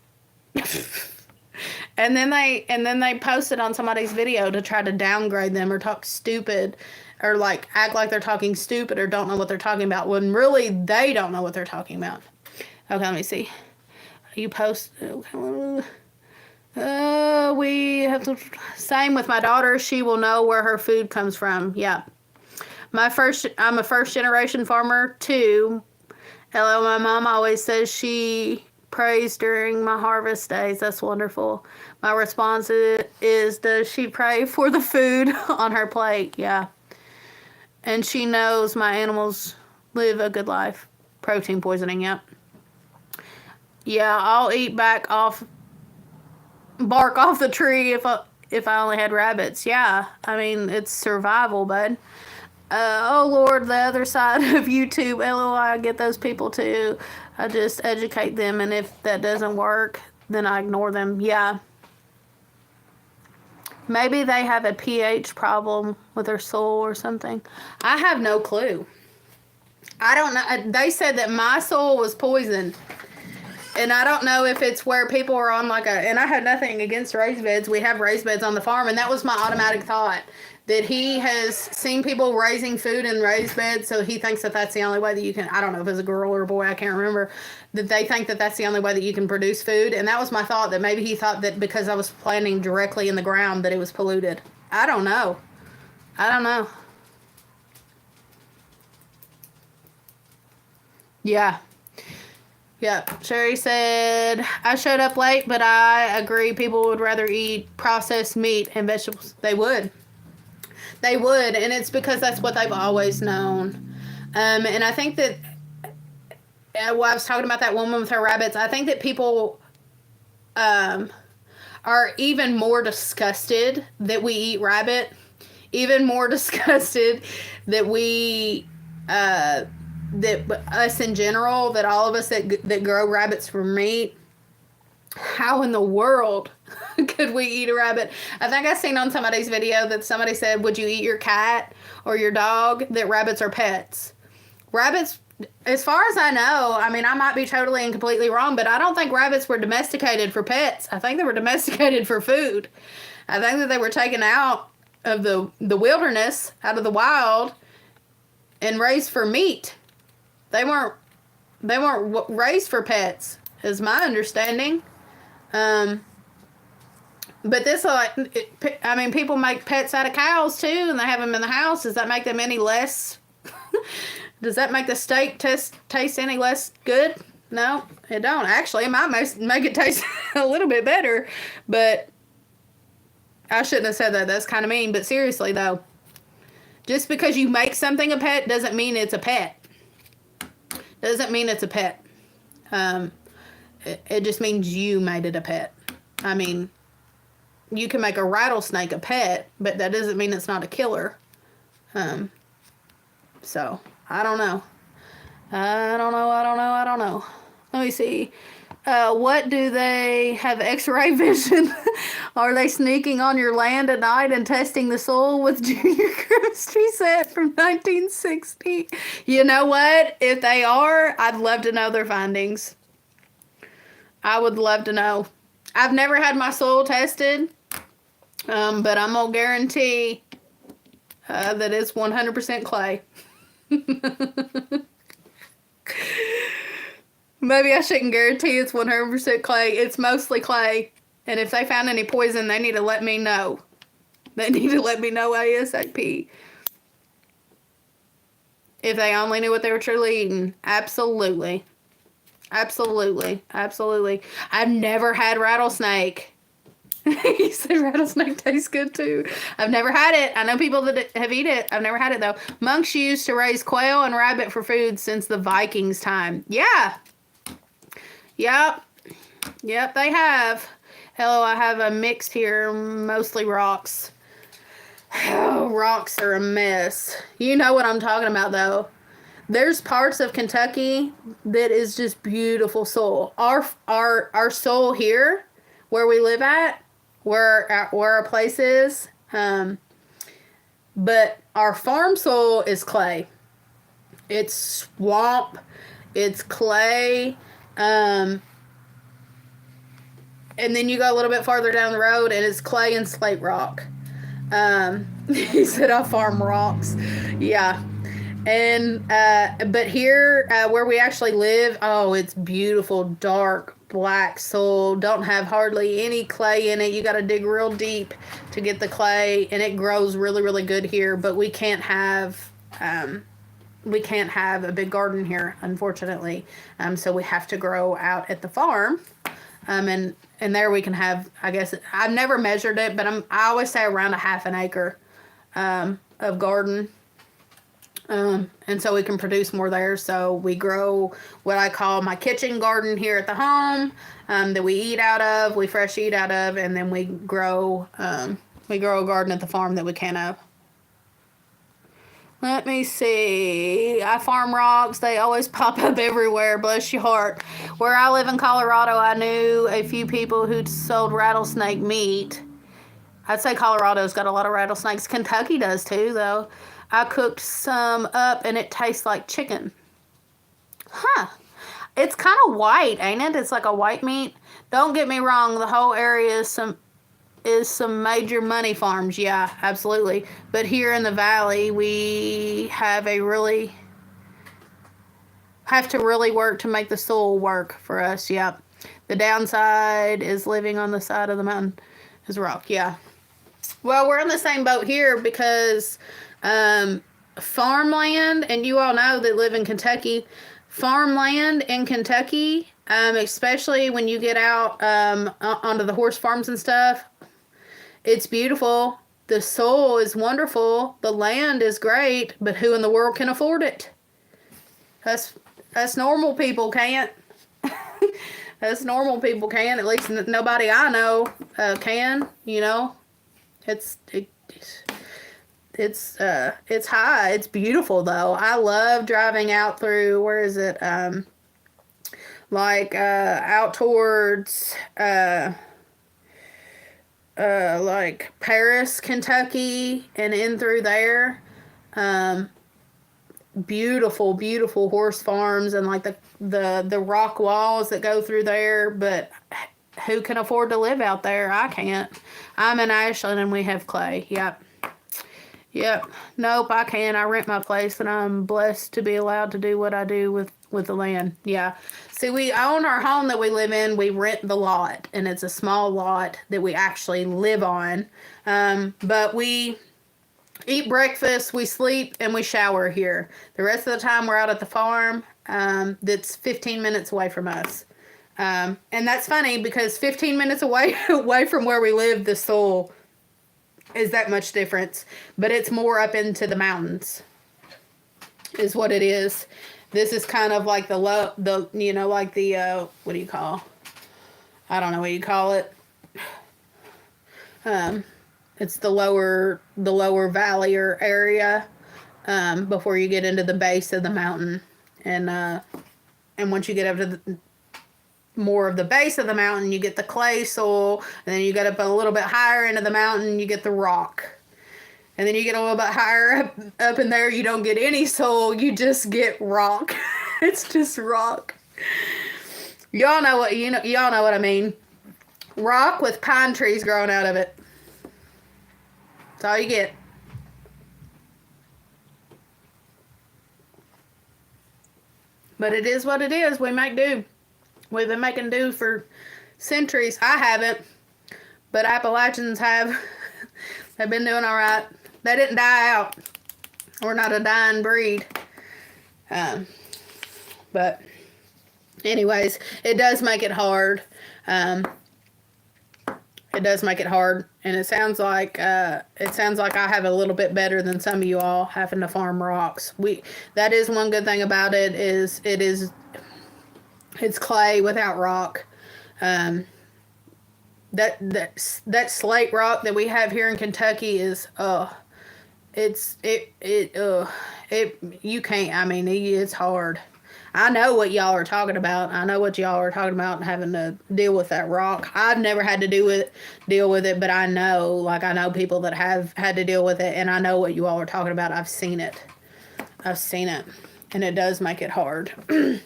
And then they post it on somebody's video to try to downgrade them or talk stupid or like act like they're talking stupid or don't know what they're talking about when really they don't know what they're talking about. Okay, let me see. You post. We have to. Same with my daughter. She will know where her food comes from. Yeah. I'm a first generation farmer too. Hello, my mom always says she prays during my harvest days. That's wonderful. My response is, does she pray for the food on her plate? Yeah. And she knows my animals live a good life. Protein poisoning, yep. Yeah, I'll eat bark off the tree if I only had rabbits. Yeah, I mean, it's survival, bud. Oh, Lord, the other side of YouTube, LOI, I get those people too. I just educate them, and if that doesn't work, then I ignore them. Yeah. Maybe they have a pH problem with their soil or something. I have no clue. I don't know. They said that my soil was poisoned. And I don't know if it's where people are on and I had nothing against raised beds. We have raised beds on the farm, and that was my automatic thought. That he has seen people raising food in raised beds, so he thinks that that's the only way that you can, I don't know if it's a girl or a boy, I can't remember, that they think that that's the only way that you can produce food. And that was my thought, that maybe he thought that because I was planting directly in the ground that it was polluted. I don't know. Yeah. Yeah. Sherry said, I showed up late, but I agree people would rather eat processed meat and vegetables. They would. They would. And it's because that's what they've always known. And I think that, well, I was talking about that woman with her rabbits. I think that people um, are even more disgusted that we eat rabbit, even more disgusted that we that us in general, that all of us that grow rabbits for meat. How in the world could we eat a rabbit? I think I seen on somebody's video that somebody said, would you eat your cat or your dog? That rabbits are pets. Rabbits, as far as I know, I mean, I might be totally and completely wrong, but I don't think rabbits were domesticated for pets. I think they were domesticated for food. I think that they were taken out of the wilderness, out of the wild, and raised for meat. They weren't raised for pets, is my understanding. But this, I mean, people make pets out of cows too, and they have them in the house. Does that make them any less? Does that make the steak taste any less good? No, it don't. Actually, it might make it taste a little bit better, but I shouldn't have said that. That's kind of mean. But seriously, though, just because you make something a pet doesn't mean it's a pet. Doesn't mean it's a pet. It just means you made it a pet. I mean, you can make a rattlesnake a pet, but that doesn't mean it's not a killer. So, I don't know. I don't know. Let me see. What do they have x-ray vision? Are they sneaking on your land at night and testing the soil with junior chemistry set from 1960? You know what? If they are, I'd love to know their findings. I would love to know. I've never had my soil tested, but I'm going to guarantee that it's 100% clay. Maybe I shouldn't guarantee it's 100% clay. It's mostly clay. And if they found any poison, they need to let me know. They need to let me know ASAP. If they only knew what they were truly eating. Absolutely. Absolutely. Absolutely. I've never had rattlesnake. He said rattlesnake tastes good too. I've never had it. I know people that have eaten it. I've never had it though. Monks used to raise quail and rabbit for food since the Vikings time. Yeah. Yep. Yep, they have. Hello, I have a mix here, mostly rocks. Oh, rocks are a mess. You know what I'm talking about though. There's parts of Kentucky that is just beautiful soil. Our soil here, where we live at, where our place is, but our farm soil is clay. It's swamp. It's clay. And then you go a little bit farther down the road, and it's clay and slate rock. He said I farm rocks. Yeah. And but here where we actually live, oh, it's beautiful, dark black soil. Don't have hardly any clay in it. You got to dig real deep to get the clay, and it grows really, really good here. But we can't have a big garden here, unfortunately. So we have to grow out at the farm. And there we can have, I guess, I've never measured it, but I always say around a half an acre of garden. And so we can produce more there. So we grow what I call my kitchen garden here at the home, that we eat out of, we fresh eat out of, and then we grow a garden at the farm that we can have. Let me see. I farm rocks. They always pop up everywhere. Bless your heart. Where I live in Colorado, I knew a few people who sold rattlesnake meat. I'd say Colorado's got a lot of rattlesnakes. Kentucky does too, though. I cooked some up and it tastes like chicken. Huh. It's kind of white, ain't it? It's like a white meat. Don't get me wrong. The whole area is some major money farms. Yeah, absolutely. But here in the valley, we have to really work to make the soil work for us. Yeah. The downside is living on the side of the mountain is rock. Yeah. Well, we're in the same boat here because farmland, and you all know that live in Kentucky, farmland in Kentucky, especially when you get out onto the horse farms and stuff. It's beautiful. The soil is wonderful. The land is great, but who in the world can afford it? Us normal people can't. Us normal people can. At least nobody I know can. You know, it's high. It's beautiful though. I love driving out through. Where is it? Out towards like Paris, Kentucky, and in through there. Beautiful, beautiful horse farms and like the rock walls that go through there. But who can afford to live out there? I can't. I'm in Ashland and we have clay. Yep. Nope, I can. I rent my place and I'm blessed to be allowed to do what I do with the land. Yeah. See, we own our home that we live in. We rent the lot, and it's a small lot that we actually live on. But we eat breakfast, we sleep, and we shower here. The rest of the time we're out at the farm that's 15 minutes away from us. And that's funny because 15 minutes away from where we live, the soil is that much difference. But it's more up into the mountains is what it is. This is kind of like what do you call? I don't know what you call it. It's the lower valley or area before you get into the base of the mountain, and once you get up to more of the base of the mountain, you get the clay soil, and then you get up a little bit higher into the mountain, you get the rock. And then you get a little bit higher up in there, you don't get any soil, you just get rock. It's just rock. Y'all know what I mean. Rock with pine trees growing out of it. That's all you get. But it is what it is. We make do. We've been making do for centuries. I haven't, but Appalachians have. They've been doing all right. They didn't die out. We're not a dying breed. But anyways, it does make it hard. It does make it hard, and it sounds like I have a little bit better than some of you all having to farm rocks. That is one good thing about it is it's clay without rock. That slate rock that we have here in Kentucky is you can't. I mean, it's hard. I know what y'all are talking about. Having to deal with that rock. I've never had to deal with it, but I know people that have had to deal with it, and I know what you all are talking about. I've seen it, and it does make it hard. It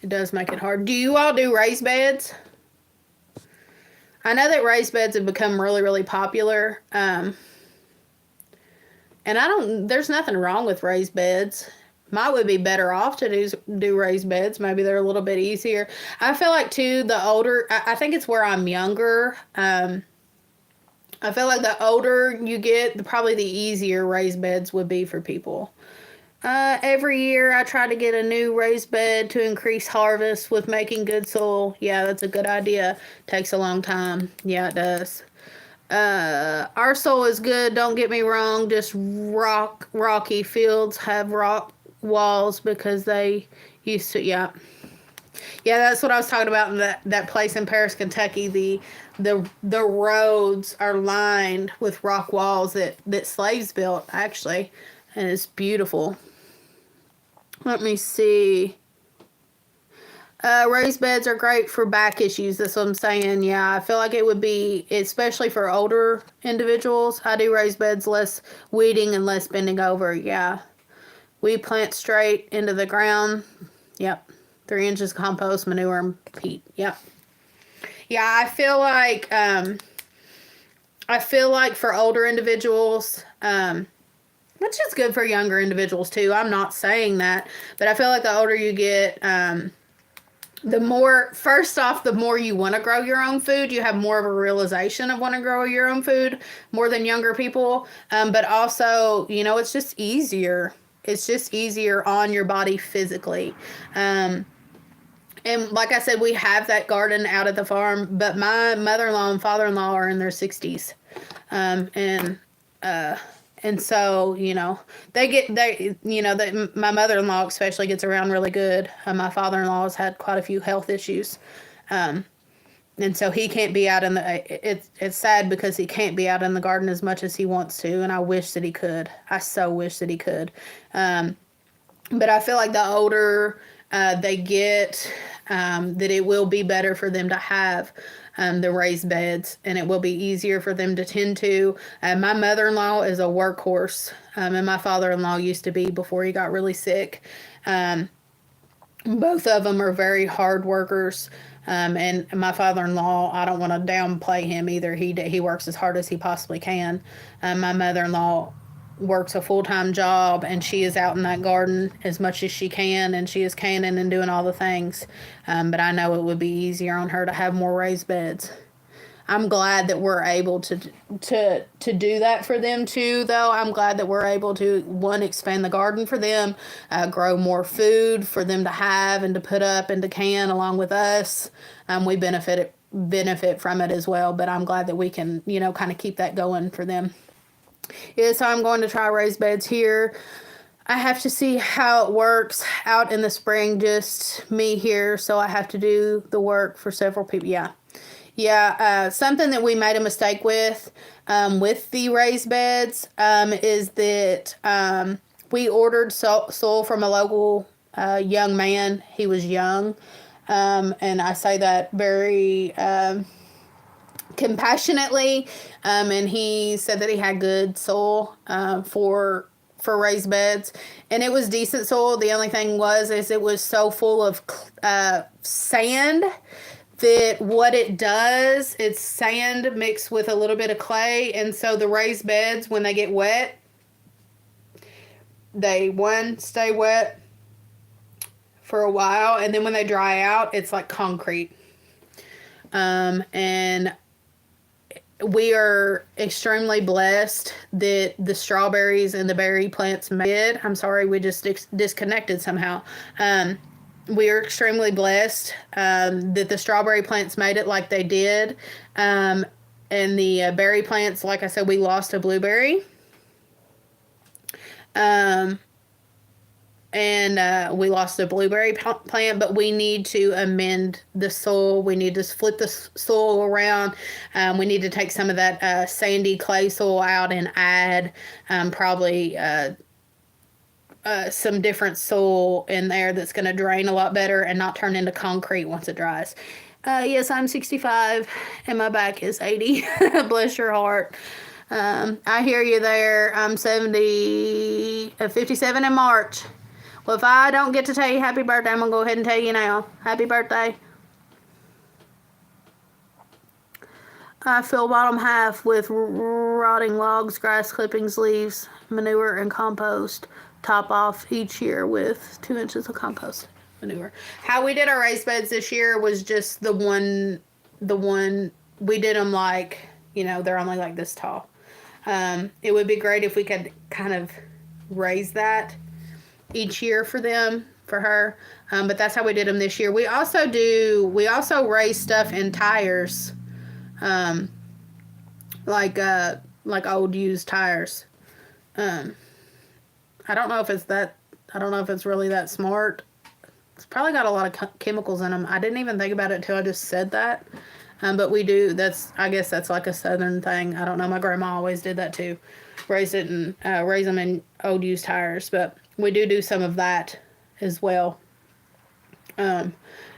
does make it hard. Do you all do raised beds? I know that raised beds have become really, really popular. And there's nothing wrong with raised beds. Mine would be better off to do raised beds. Maybe they're a little bit easier. I feel like too, I think it's where I'm younger. I feel like the older you get, probably the easier raised beds would be for people. Every year I try to get a new raised bed to increase harvest with making good soil. Yeah, that's a good idea. Takes a long time. Yeah, it does. Our soil is good, don't get me wrong. Just rocky fields have rock walls because they used to, yeah, that's what I was talking about in that place in Paris, Kentucky. The roads are lined with rock walls that slaves built, actually, and it's beautiful. Let me see. Raised beds are great for back issues. That's what I'm saying. Yeah, I feel like it would be, especially for older individuals. I do raised beds, less weeding and less bending over. Yeah. We plant straight into the ground. Yep. 3 inches compost, manure, and peat. Yep. Yeah, I feel like for older individuals, which is good for younger individuals too. I'm not saying that, but I feel like the older you get, the more you want to grow your own food, you have more of a realization of wanting to grow your own food more than younger people. But also, it's just easier. It's just easier on your body physically. And like I said, we have that garden out at the farm, but my mother-in-law and father-in-law are in their 60s. Um, and, uh, and so, my mother-in-law especially gets around really good. My father-in-law has had quite a few health issues. Um, and so he can't be out in it's sad because he can't be out in the garden as much as he wants to. And I wish that he could. I so wish that he could. But I feel like the older they get, that it will be better for them to have the raised beds, and it will be easier for them to tend to. My mother-in-law is a workhorse, and my father-in-law used to be before he got really sick. Both of them are very hard workers. And my father-in-law, I don't want to downplay him either. He works as hard as he possibly can. My mother-in-law works a full-time job, and she is out in that garden as much as she can, and she is canning and doing all the things. But I know it would be easier on her to have more raised beds. I'm glad that we're able to do that for them too, though. I'm glad that we're able to, one, expand the garden for them, grow more food for them to have and to put up and to can along with us. We benefit from it as well, but I'm glad that we can, kind of keep that going for them. Yeah, so I'm going to try raised beds here. I have to see how it works out in the spring, just me here, so I have to do the work for several people. Yeah, something that we made a mistake with the raised beds, is that we ordered soil from a local young man. He was young, and I say that very compassionately, and he said that he had good soil for raised beds, and it was decent soil. The only thing is it was so full of sand that what it does, it's sand mixed with a little bit of clay, and so the raised beds, when they get wet, they stay wet for a while, and then when they dry out, it's like concrete. And we are extremely blessed that the strawberries and the berry plants did. I'm sorry, we just disconnected somehow. We are extremely blessed that the strawberry plants made it like they did. And the berry plants, like I said, we lost a blueberry. And we lost a blueberry plant, but we need to amend the soil. We need to flip the soil around. We need to take some of that sandy clay soil out and add probably some different soil in there that's going to drain a lot better and not turn into concrete once it dries. Yes, I'm 65 and my back is 80. Bless your heart. I hear you there. I'm 57 in March. Well, if I don't get to tell you happy birthday, I'm going to go ahead and tell you now. Happy birthday. I fill bottom half with rotting logs, grass clippings, leaves, manure, and compost. Top off each year with 2 inches of compost manure. How we did our raised beds this year was just the one, we did them like, they're only like this tall. It would be great if we could kind of raise that each year for her. But that's how we did them this year. We also raise stuff in tires. Like old used tires. I don't know if it's really that smart. It's probably got a lot of chemicals in them. I didn't even think about it until I just said that. But we do, I guess that's like a southern thing. I don't know. My grandma always did that too. Raise them in old used tires. But we do some of that as well. And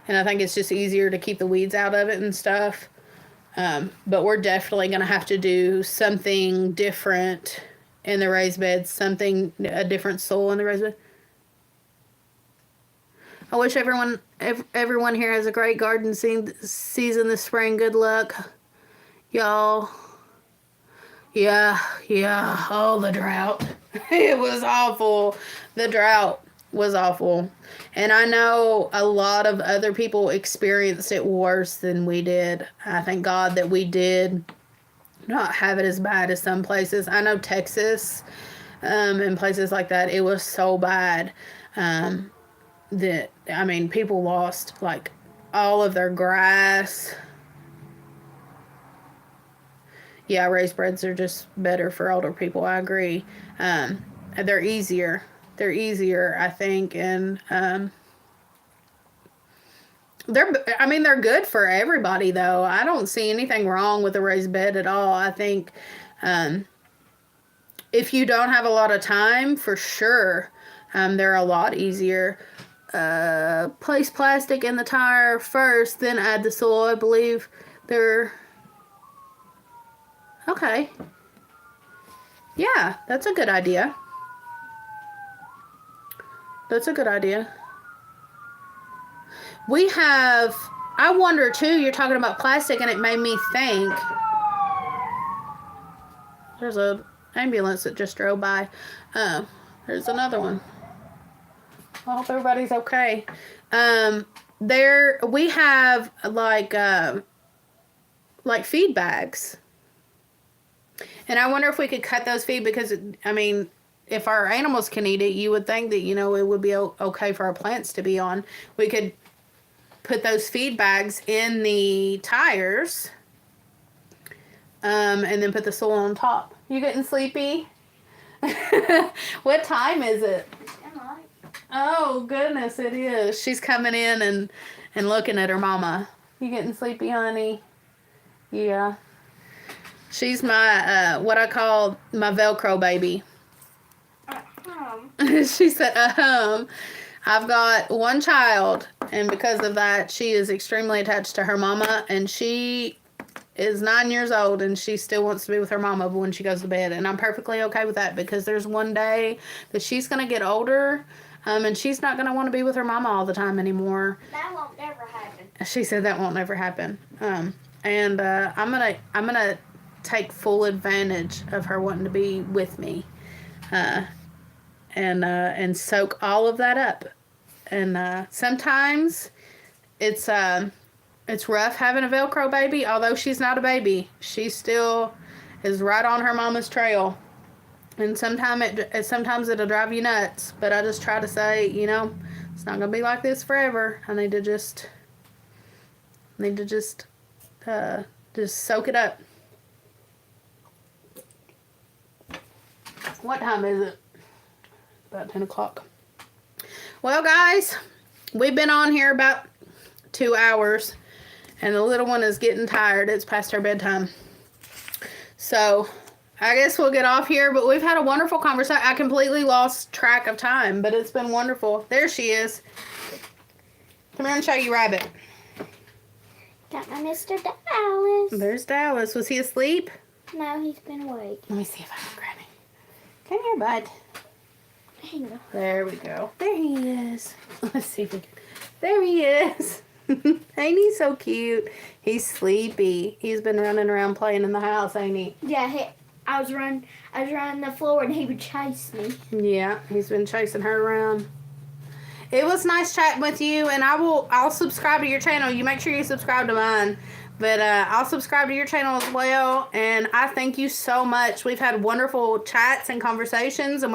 I think it's just easier to keep the weeds out of it and stuff. But we're definitely going to have to do something different in the raised beds, a different soil in the raised bed. I wish everyone here has a great garden season this spring. Good luck, y'all. Yeah. Oh, the drought. It was awful. The drought was awful. And I know a lot of other people experienced it worse than we did. I thank God that we did not have it as bad as some places. I know Texas in places like that. It was so bad that, I mean, people lost, like, all of their grass. Yeah, raised beds are just better for older people. I agree. They're easier. They're easier, I think, and they're good for everybody, though. I don't see anything wrong with a raised bed at all. I think if you don't have a lot of time, for sure, they're a lot easier. Place plastic in the tire first, then add the soil. I believe they're okay. Yeah, that's a good idea. That's a good idea. We have, I wonder too, you're talking about plastic and it made me think. There's a ambulance that just drove by. There's another one. I hope everybody's okay. There, we have like feed bags. And I wonder if we could cut those feed because, I mean, if our animals can eat it, you would think that, you know, it would be okay for our plants to be on. We could put those feed bags in the tires and then put the soil on top. You getting sleepy? What time is it? Oh, goodness, it is. She's coming in and looking at her mama. You getting sleepy, honey? Yeah. She's my, what I call my Velcro baby. She said, I've got one child, and because of that, she is extremely attached to her mama, and she is 9 years old, and she still wants to be with her mama when she goes to bed, and I'm perfectly okay with that, because there's one day that she's going to get older, and she's not going to want to be with her mama all the time anymore. That won't never happen. She said that won't never happen. And I'm gonna take full advantage of her wanting to be with me, and soak all of that up. And sometimes it's rough having a Velcro baby. Although she's not a baby, she still is right on her mama's trail. And sometimes it'll drive you nuts. But I just try to say, you know, it's not gonna be like this forever. I need to just soak it up. What time is it? About 10 o'clock. Well, guys, we've been on here about 2 hours, and the little one is getting tired. It's past her bedtime. So, I guess we'll get off here, but we've had a wonderful conversation. I completely lost track of time, but it's been wonderful. There she is. Come here and show you Rabbit. Got my Mr. Dallas. There's Dallas. Was he asleep? No, he's been awake. Let me see if I can grab him. Come here, bud. Hang on. There we go. There he is. Let's see if we can. There he is. Ain't he so cute? He's sleepy. He's been running around playing in the house, ain't he? Yeah, I was running the floor and he would chase me. Yeah, he's been chasing her around. It was nice chatting with you, and I'll subscribe to your channel. You make sure you subscribe to mine. But I'll subscribe to your channel as well, and I thank you so much. We've had wonderful chats and conversations, and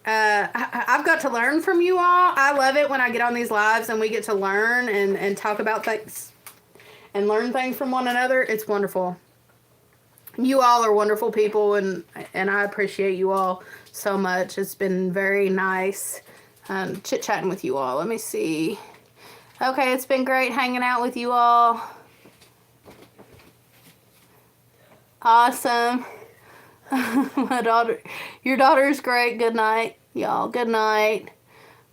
I've got to learn from you all. I love it when I get on these lives and we get to learn and talk about things and learn things from one another. It's wonderful. You all are wonderful people, and I appreciate you all so much. It's been very nice chit-chatting with you all. Let me see. Okay, it's been great hanging out with you all. Awesome. Your daughter's great. Good night, y'all. Good night.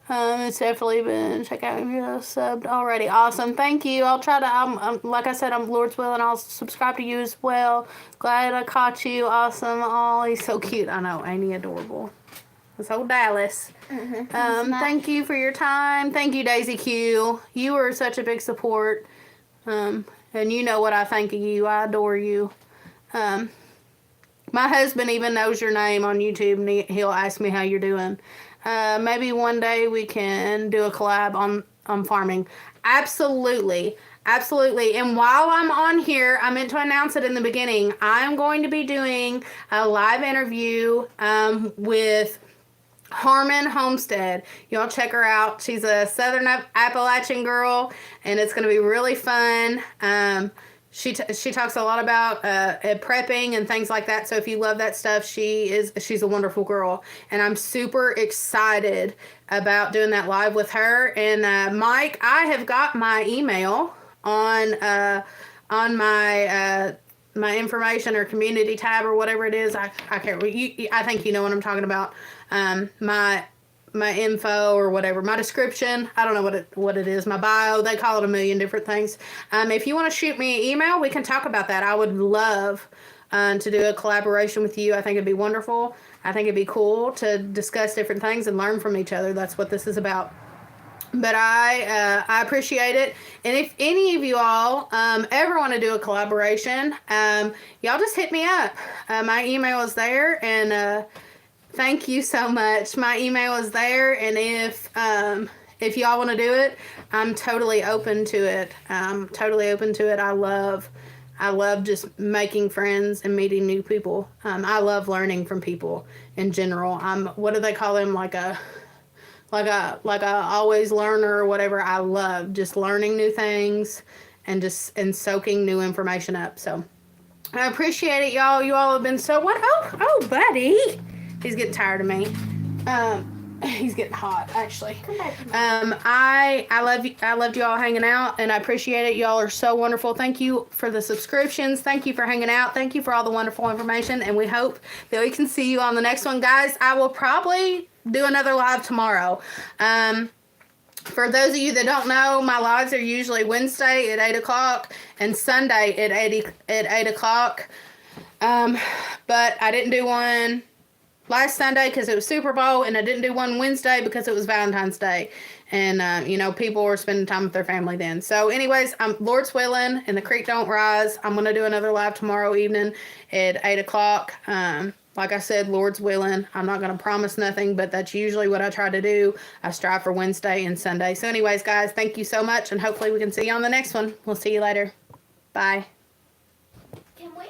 It's definitely been, check out if you're subbed already. Awesome. Thank you. I'll try to, like I said, I'm Lord's will, and I'll subscribe to you as well. Glad I caught you. Awesome. Oh, he's so cute. I know. Ain't he adorable? It's old Dallas. Thank you for your time. Thank you, Daisy Q. You were such a big support. And you know what I think of you. I adore you. My husband even knows your name on YouTube, and he'll ask me how you're doing. Maybe one day we can do a collab on farming. Absolutely. Absolutely. And while I'm on here, I meant to announce it in the beginning. I'm going to be doing a live interview with Harmon Homestead. Y'all check her out. She's a Southern Appalachian girl, and it's going to be really fun. She talks a lot about prepping and things like that. So if you love that stuff, she's a wonderful girl, and I'm super excited about doing that live with her. And Mike, I have got my email on my information or community tab or whatever it is. I can't. I think you know what I'm talking about. My info or whatever, my description. I don't know what it is. My bio. They call it a million different things. If you want to shoot me an email, we can talk about that. I would love to do a collaboration with you. I think it'd be wonderful. I think it'd be cool to discuss different things and learn from each other. That's what this is about. But I appreciate it. And if any of you all ever want to do a collaboration, y'all just hit me up. My email is there, and thank you so much. My email is there, and if y'all want to do it, I'm totally open to it. I love just making friends and meeting new people. I love learning from people in general. What do they call them? Like a always learner or whatever. I love just learning new things and soaking new information up. So I appreciate it, y'all. You all have been so what? Oh, buddy, he's getting tired of me. He's getting hot, actually. I love you. I loved you all hanging out, and I appreciate it. Y'all are so wonderful. Thank you for the subscriptions. Thank you for hanging out. Thank you for all the wonderful information, and we hope that we can see you on the next one, guys. I will probably do another live tomorrow. For those of you that don't know, my lives are usually Wednesday at 8 o'clock and Sunday at 8 o'clock. But I didn't do one last Sunday because it was Super Bowl, and I didn't do one Wednesday because it was Valentine's Day. And, people were spending time with their family then. So anyways, Lord's willing and the creek don't rise. I'm going to do another live tomorrow evening at 8 o'clock. Like I said, Lord's willing. I'm not going to promise nothing, but that's usually what I try to do. I strive for Wednesday and Sunday. So anyways, guys, thank you so much, and hopefully we can see you on the next one. We'll see you later. Bye. Can we